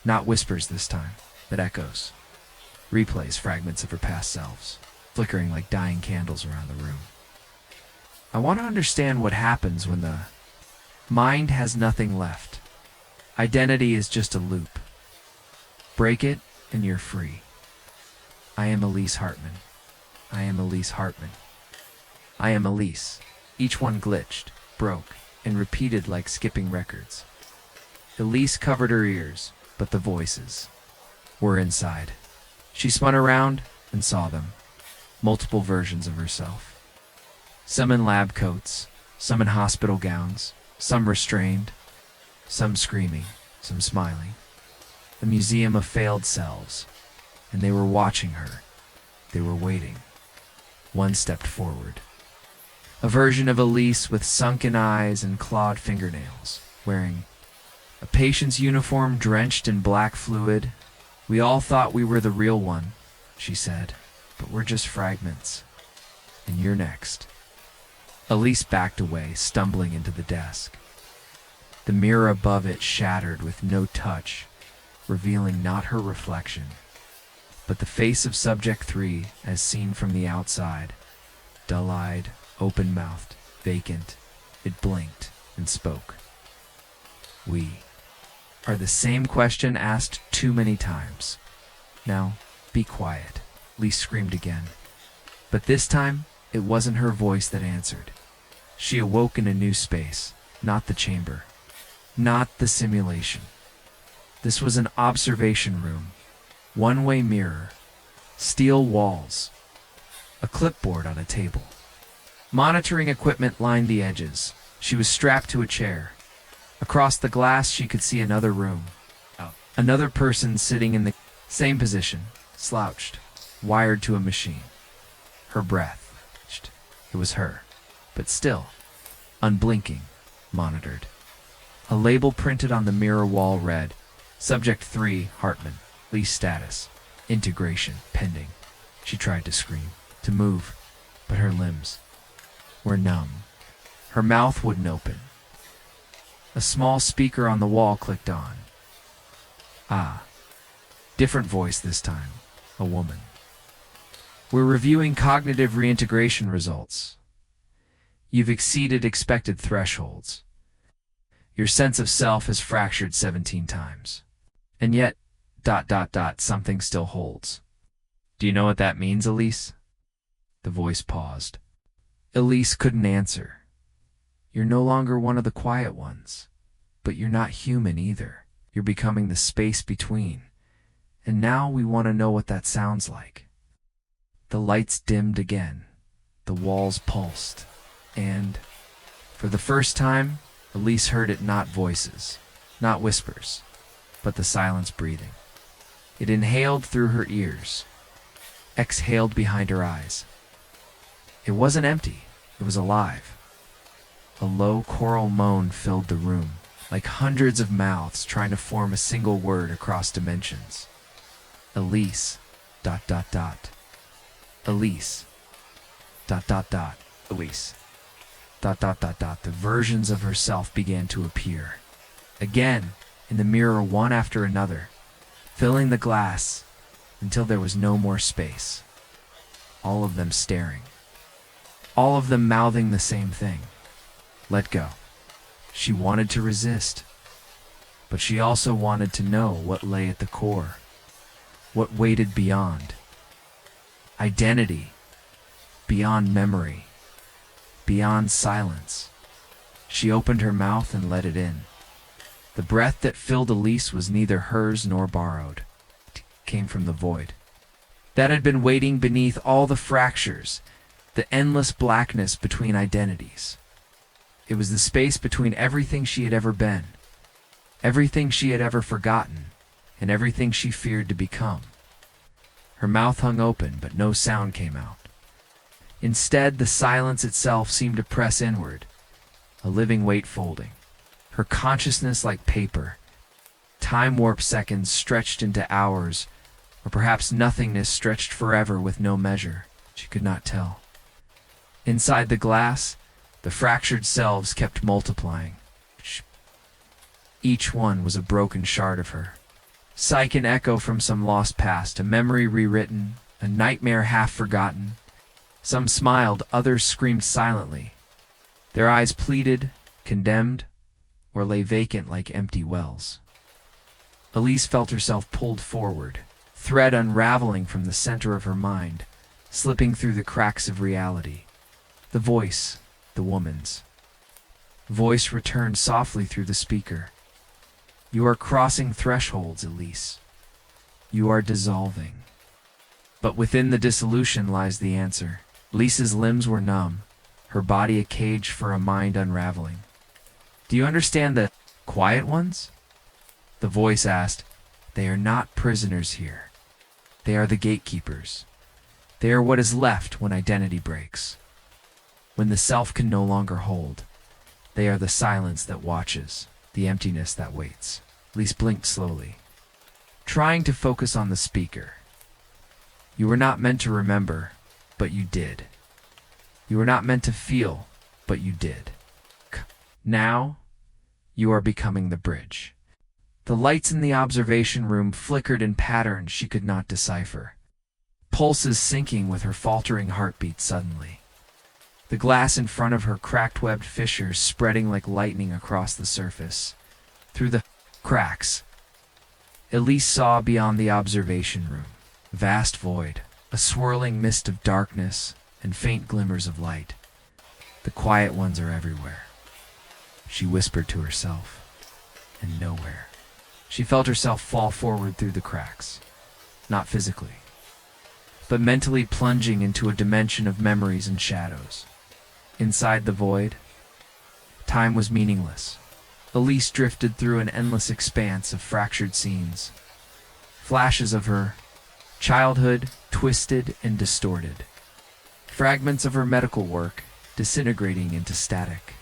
Not whispers this time, but echoes. Replays, fragments of her past selves, flickering like dying candles around the room. I want to understand what happens when the mind has nothing left. Identity is just a loop. Break it and you're free. I am Elise Hartman. I am Elise Hartman. I am Elise. Each one glitched, broke, and repeated like skipping records. Elise covered her ears, but the voices were inside. She spun around and saw them. Multiple versions of herself. Some in lab coats, some in hospital gowns, some restrained, some screaming, some smiling. A museum of failed selves, and they were watching her. They were waiting. One stepped forward. A version of Elise with sunken eyes and clawed fingernails, wearing a patient's uniform drenched in black fluid. We all thought we were the real one, she said, but we're just fragments. And you're next. Elise backed away, stumbling into the desk. The mirror above it shattered with no touch, revealing not her reflection, but the face of Subject 3 as seen from the outside. Dull-eyed, open-mouthed, vacant, it blinked and spoke. We are the same question asked too many times. Now, be quiet, Elise screamed again. But this time, it wasn't her voice that answered. She awoke in a new space, not the chamber, not the simulation. This was an observation room, one-way mirror, steel walls, a clipboard on a table. Monitoring equipment lined the edges. She was strapped to a chair. Across the glass, she could see another room. Another person sitting in the same position, slouched, wired to a machine. Her breath. It was her, but still, unblinking, monitored. A label printed on the mirror wall read, Subject 3, Hartman, lease status, integration, pending. She tried to scream, to move, but her limbs were numb. Her mouth wouldn't open. A small speaker on the wall clicked on. Ah, different voice this time, a woman. We're reviewing cognitive reintegration results. You've exceeded expected thresholds. Your sense of self has fractured 17 times. And yet, something still holds. Do you know what that means, Elise? The voice paused. Elise couldn't answer. You're no longer one of the quiet ones, but you're not human either. You're becoming the space between. And now we want to know what that sounds like. The lights dimmed again. The walls pulsed. And, for the first time, Elise heard it not voices, not whispers, but the silence breathing. It inhaled through her ears, exhaled behind her eyes. It wasn't empty, it was alive. A low choral moan filled the room, like hundreds of mouths trying to form a single word across dimensions. Elise, Elise, Elise, The versions of herself began to appear. Again, in the mirror, one after another, filling the glass until there was no more space. All of them staring. All of them mouthing the same thing. Let go. She wanted to resist, but she also wanted to know what lay at the core, what waited beyond. Identity, beyond memory, beyond silence. She opened her mouth and let it in. The breath that filled Elise was neither hers nor borrowed. It came from the void that had been waiting beneath all the fractures, the endless blackness between identities. It was the space between everything she had ever been, everything she had ever forgotten, and everything she feared to become. Her mouth hung open, but no sound came out. Instead, the silence itself seemed to press inward, a living weight folding. Her consciousness like paper, time-warped seconds stretched into hours, or perhaps nothingness stretched forever with no measure. She could not tell. Inside the glass, the fractured selves kept multiplying. Each one was a broken shard of her. Psyche an echo from some lost past, a memory rewritten, a nightmare half forgotten. Some smiled, others screamed silently. Their eyes pleaded, condemned, or lay vacant like empty wells. Elise felt herself pulled forward, thread unraveling from the center of her mind, slipping through the cracks of reality. The voice, the woman's voice, returned softly through the speaker. You are crossing thresholds, Elise. You are dissolving. But within the dissolution lies the answer. Elise's limbs were numb, her body a cage for a mind unraveling. Do you understand the quiet ones? The voice asked. They are not prisoners here. They are the gatekeepers. They are what is left when identity breaks. When the self can no longer hold. They are the silence that watches, the emptiness that waits. Elise blinked slowly, trying to focus on the speaker. You were not meant to remember, but you did. You were not meant to feel, but you did. Now, you are becoming the bridge. The lights in the observation room flickered in patterns she could not decipher, pulses syncing with her faltering heartbeat suddenly. The glass in front of her cracked webbed fissures spreading like lightning across the surface. Through the cracks, Elise saw beyond the observation room. Vast void, a swirling mist of darkness and faint glimmers of light. The quiet ones are everywhere, she whispered to herself, and nowhere. She felt herself fall forward through the cracks, not physically, but mentally plunging into a dimension of memories and shadows. Inside the void, time was meaningless. Elise drifted through an endless expanse of fractured scenes, flashes of her childhood twisted and distorted, fragments of her medical work disintegrating into static,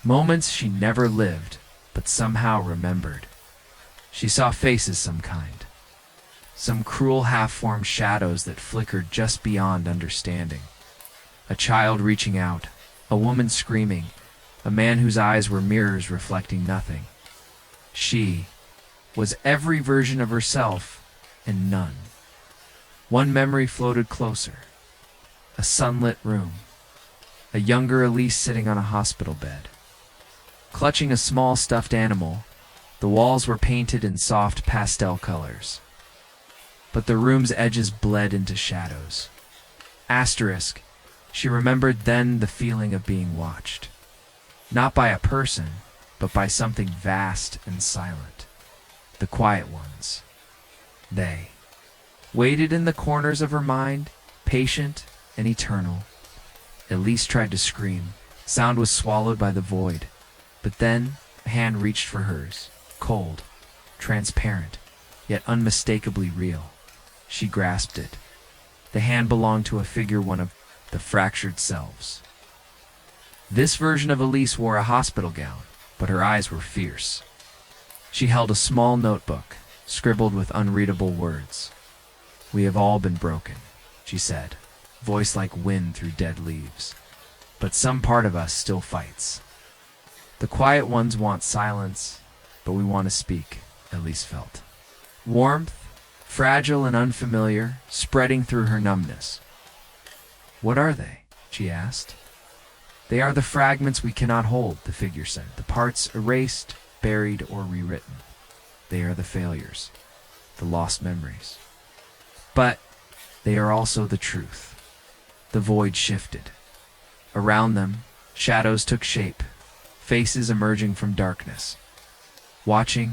moments she never lived but somehow remembered. She saw faces some kind, some cruel half-formed shadows that flickered just beyond understanding. A child reaching out, a woman screaming, a man whose eyes were mirrors reflecting nothing. She was every version of herself and none. One memory floated closer. A sunlit room. A younger Elise sitting on a hospital bed, clutching a small stuffed animal. The walls were painted in soft pastel colors, but the room's edges bled into shadows. Asterisk, she remembered then the feeling of being watched. Not by a person, but by something vast and silent. The quiet ones. They waited in the corners of her mind, patient and eternal. Elise tried to scream. Sound was swallowed by the void. But then a hand reached for hers, cold, transparent, yet unmistakably real. She grasped it. The hand belonged to a figure, one of the fractured selves. This version of Elise wore a hospital gown, but her eyes were fierce. She held a small notebook, scribbled with unreadable words. We have all been broken, she said, voice like wind through dead leaves. But some part of us still fights. The quiet ones want silence, but we want to speak, Elise felt. Warmth, fragile and unfamiliar, spreading through her numbness. What are they? She asked. They are the fragments we cannot hold, the figure said, the parts erased, buried, or rewritten. They are the failures, the lost memories. But they are also the truth. The void shifted. Around them, shadows took shape, faces emerging from darkness. watching,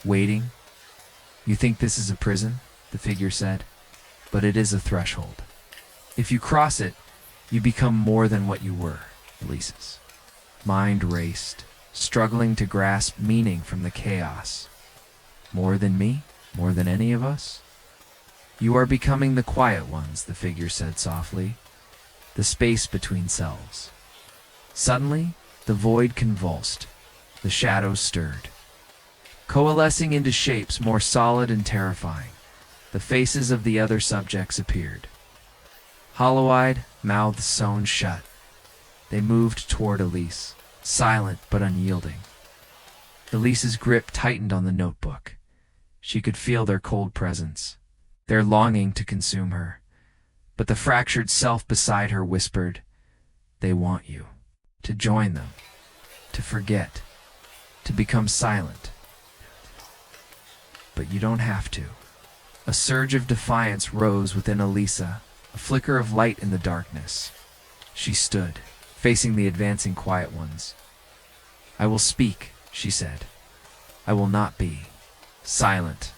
waiting. You think this is a prison, the figure said, but it is a threshold. If you cross it, you become more than what you were, Elise's mind raced, struggling to grasp meaning from the chaos. More than me? More than any of us? You are becoming the quiet ones, the figure said softly, the space between selves. Suddenly, the void convulsed, the shadows stirred, coalescing into shapes more solid and terrifying. The faces of the other subjects appeared. Hollow-eyed, mouths sewn shut, they moved toward Elise, silent but unyielding. Elise's grip tightened on the notebook. She could feel their cold presence, their longing to consume her. But the fractured self beside her whispered, "They want you, to join them, to forget, to become silent. But you don't have to." A surge of defiance rose within Elisa, a flicker of light in the darkness. She stood, facing the advancing quiet ones. "I will speak," she said. "I will not be silent."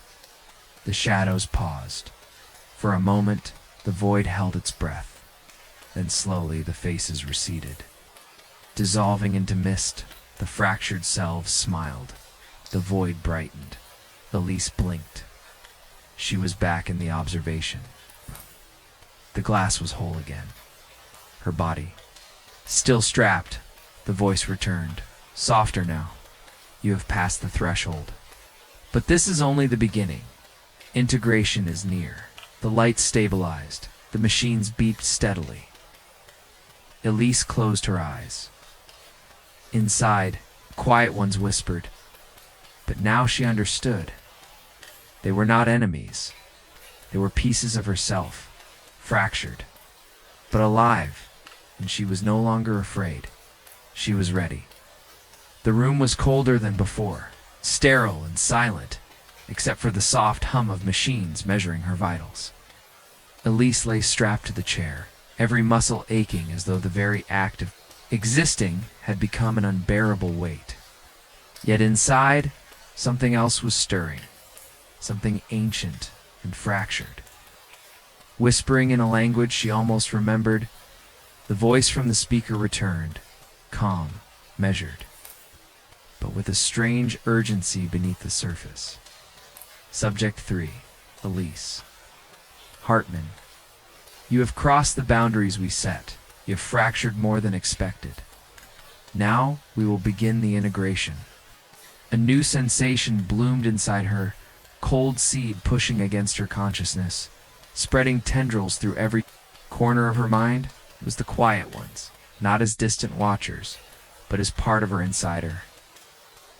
The shadows paused. For a moment, the void held its breath. Then slowly the faces receded. Dissolving into mist, the fractured selves smiled. The void brightened. Elise blinked. She was back in the observation. The glass was whole again. Her body, still strapped, the voice returned, softer now. "You have passed the threshold. But this is only the beginning. Integration is near." The lights stabilized. The machines beeped steadily. Elise closed her eyes. Inside, quiet ones whispered. But now she understood. They were not enemies. They were pieces of herself, fractured, but alive, and she was no longer afraid. She was ready. The room was colder than before, sterile and silent, except for the soft hum of machines measuring her vitals. Elise lay strapped to the chair, every muscle aching as though the very act of existing had become an unbearable weight. Yet inside, something else was stirring, something ancient and fractured. Whispering in a language she almost remembered, the voice from the speaker returned, calm, measured, but with a strange urgency beneath the surface. Subject 3, Elise. "Hartman, you have crossed the boundaries we set. You have fractured more than expected. Now we will begin the integration." A new sensation bloomed inside her, cold seed pushing against her consciousness, spreading tendrils through every corner of her mind. It was the quiet ones, not as distant watchers, but as part of her insider.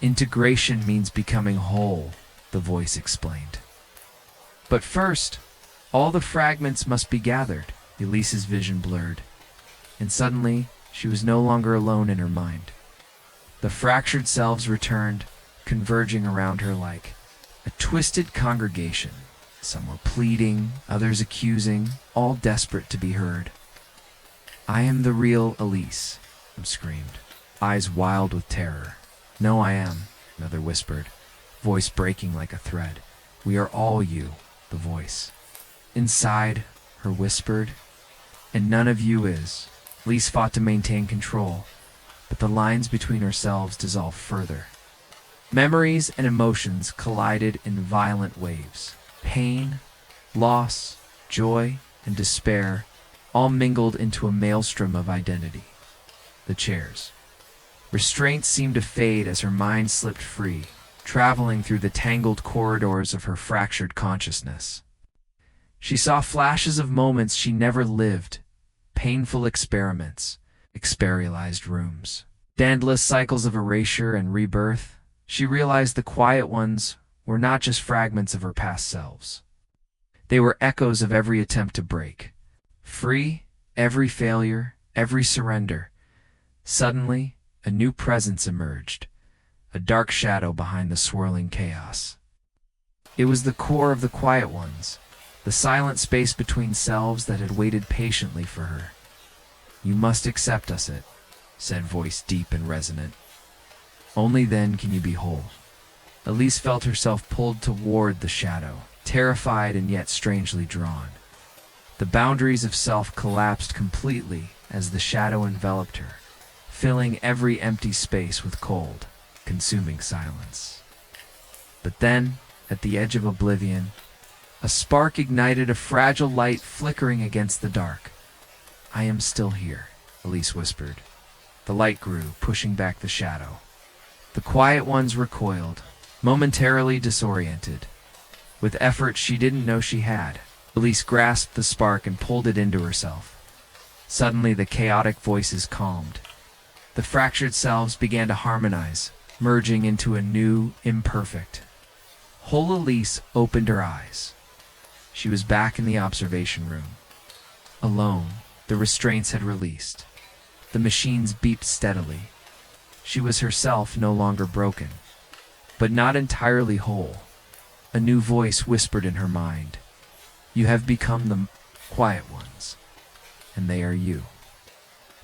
"Integration means becoming whole," the voice explained. "But first, all the fragments must be gathered." Elise's vision blurred, and suddenly she was no longer alone in her mind. The fractured selves returned, converging around her like a twisted congregation. Some were pleading, others accusing, all desperate to be heard. "I am the real Elise," one screamed, eyes wild with terror. "No, I am," another whispered, voice breaking like a thread. "We are all you," the voice inside her whispered, "and none of you is." Elise fought to maintain control, but the lines between ourselves dissolved further. Memories and emotions collided in violent waves. Pain, loss, joy, and despair all mingled into a maelstrom of identity. The chairs. Restraints seemed to fade as her mind slipped free, traveling through the tangled corridors of her fractured consciousness. She saw flashes of moments she never lived, painful experiments, experialized rooms, endless cycles of erasure and rebirth. She realized the quiet ones were not just fragments of her past selves. They were echoes of every attempt to break free, every failure, every surrender. Suddenly, a new presence emerged, a dark shadow behind the swirling chaos. It was the core of the quiet ones, the silent space between selves that had waited patiently for her. "You must accept us," it said, voice deep and resonant. "Only then can you be whole." Elise felt herself pulled toward the shadow, terrified and yet strangely drawn. The boundaries of self collapsed completely as the shadow enveloped her, filling every empty space with cold, consuming silence. But then, at the edge of oblivion, a spark ignited, a fragile light flickering against the dark. "I am still here," Elise whispered. The light grew, pushing back the shadow. The quiet ones recoiled, momentarily disoriented. With effort she didn't know she had, Elise grasped the spark and pulled it into herself. Suddenly the chaotic voices calmed. The fractured selves began to harmonize, merging into a new, imperfect, whole Elise opened her eyes. She was back in the observation room. Alone, the restraints had released. The machines beeped steadily. She was herself, no longer broken, but not entirely whole. A new voice whispered in her mind. "You have become the quiet ones, and they are you."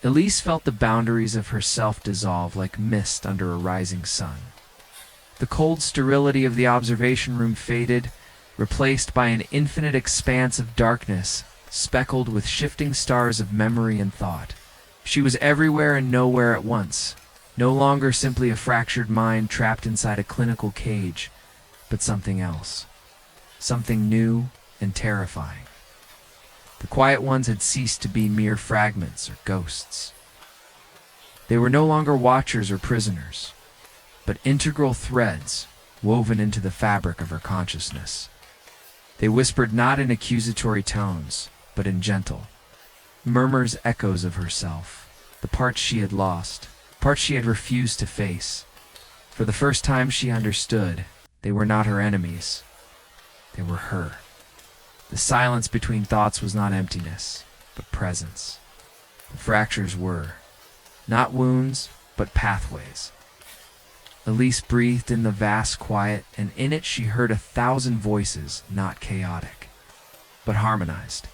Elise felt the boundaries of herself dissolve like mist under a rising sun. The cold sterility of the observation room faded, replaced by an infinite expanse of darkness, speckled with shifting stars of memory and thought. She was everywhere and nowhere at once, no longer simply a fractured mind trapped inside a clinical cage, but something else, something new and terrifying. The quiet ones had ceased to be mere fragments or ghosts. They were no longer watchers or prisoners, but integral threads woven into the fabric of her consciousness. They whispered not in accusatory tones, but in gentle murmurs, echoes of herself, the parts she had lost, parts she had refused to face. For the first time she understood, they were not her enemies, they were her. The silence between thoughts was not emptiness, but presence. The fractures were not wounds, but pathways. Elise breathed in the vast quiet, and in it she heard 1,000 voices, not chaotic, but harmonized,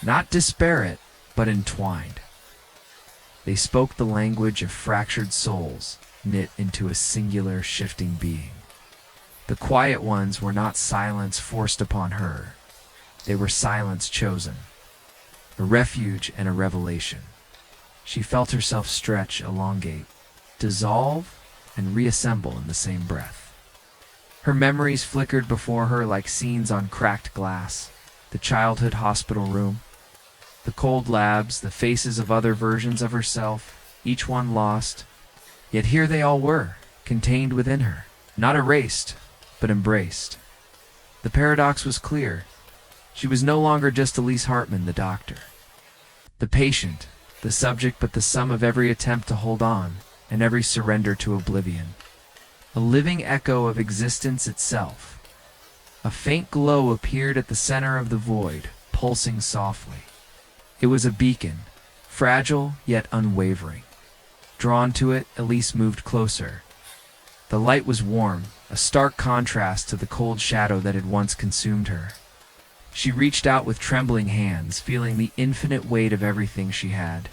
not disparate, but entwined. They spoke the language of fractured souls, knit into a singular, shifting being. The quiet ones were not silence forced upon her. They were silence chosen, a refuge and a revelation. She felt herself stretch, elongate, dissolve, and reassemble in the same breath. Her memories flickered before her like scenes on cracked glass: the childhood hospital room, the cold labs, the faces of other versions of herself, each one lost. Yet here they all were, contained within her, not erased, but embraced. The paradox was clear. She was no longer just Elise Hartman, the doctor, the patient, the subject, but the sum of every attempt to hold on and every surrender to oblivion. A living echo of existence itself. A faint glow appeared at the center of the void, pulsing softly. It was a beacon, fragile yet unwavering. Drawn to it, Elise moved closer. The light was warm, a stark contrast to the cold shadow that had once consumed her. She reached out with trembling hands, feeling the infinite weight of everything she had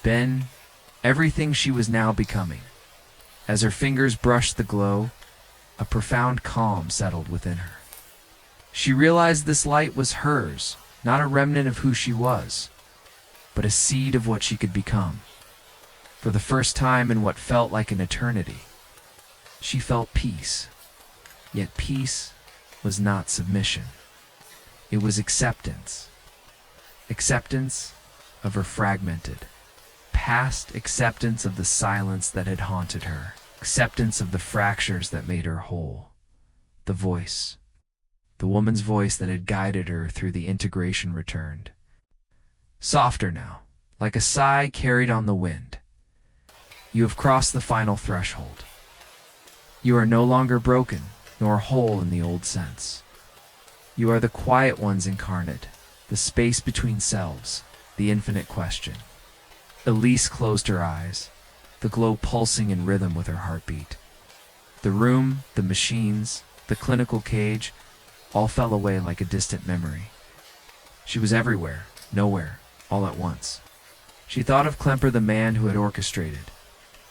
been, everything she was now becoming. As her fingers brushed the glow, a profound calm settled within her. She realized this light was hers, not a remnant of who she was, but a seed of what she could become. For the first time in what felt like an eternity, she felt peace. Yet peace was not submission. It was acceptance. Acceptance of her fragmented past, acceptance of the silence that had haunted her, acceptance of the fractures that made her whole. The voice, the woman's voice that had guided her through the integration, returned. Softer now, like a sigh carried on the wind. You have crossed the final threshold. You are no longer broken, nor whole in the old sense. You are the quiet ones incarnate, the space between selves, the infinite question. Elise closed her eyes, the glow pulsing in rhythm with her heartbeat. The room, the machines, the clinical cage, all fell away like a distant memory. She was everywhere, nowhere, all at once. She thought of Klemper, the man who had orchestrated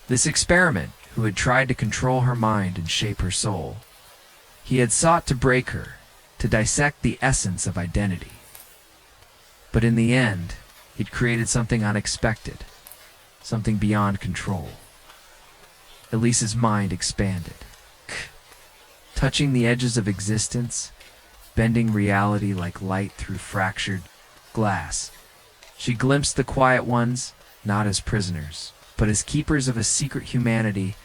this experiment, who had tried to control her mind and shape her soul. He had sought to break her, to dissect the essence of identity. But in the end, he'd created something unexpected, something beyond control. Elise's mind expanded, touching the edges of existence, bending reality like light through fractured glass. She glimpsed the quiet ones, not as prisoners, but as keepers of a secret humanity,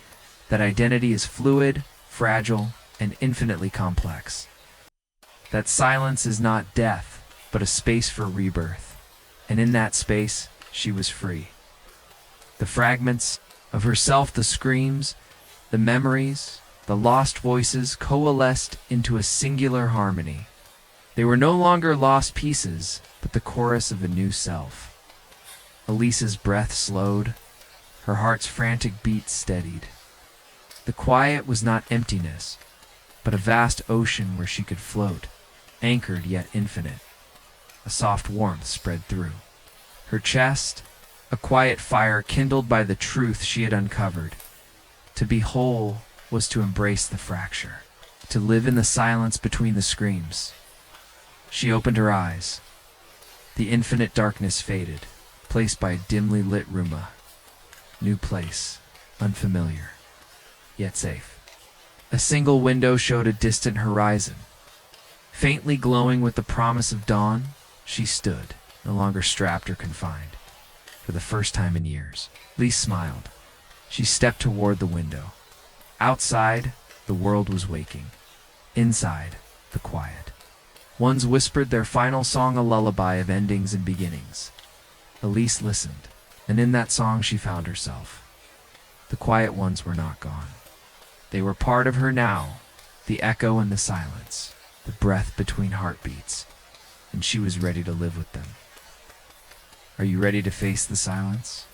that identity is fluid, fragile, and infinitely complex. That silence is not death, but a space for rebirth. And in that space, she was free. The fragments of herself, the screams, the memories, the lost voices coalesced into a singular harmony. They were no longer lost pieces, but the chorus of a new self. Elise's breath slowed, her heart's frantic beat steadied. The quiet was not emptiness, but a vast ocean where she could float, anchored yet infinite. A soft warmth spread through her chest, a quiet fire kindled by the truth she had uncovered. To be whole was to embrace the fracture, to live in the silence between the screams. She opened her eyes. The infinite darkness faded, placed by a dimly lit room. A new place, unfamiliar, yet safe. A single window showed a distant horizon. Faintly glowing with the promise of dawn, she stood, no longer strapped or confined. For the first time in years, Elise smiled. She stepped toward the window. Outside, the world was waking. Inside, the quiet. Ones whispered their final song, a lullaby of endings and beginnings. Elise listened, and in that song she found herself. The quiet ones were not gone. They were part of her now, the echo and the silence, the breath between heartbeats, and she was ready to live with them. Are you ready to face the silence?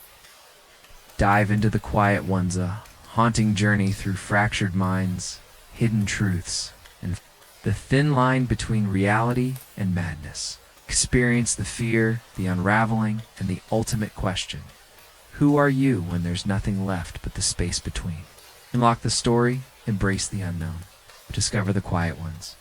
Dive into the quiet ones, a haunting journey through fractured minds, hidden truths, and the thin line between reality and madness. Experience the fear, the unraveling, and the ultimate question. Who are you when there's nothing left but the space between? Unlock the story, embrace the unknown. Discover the quiet ones.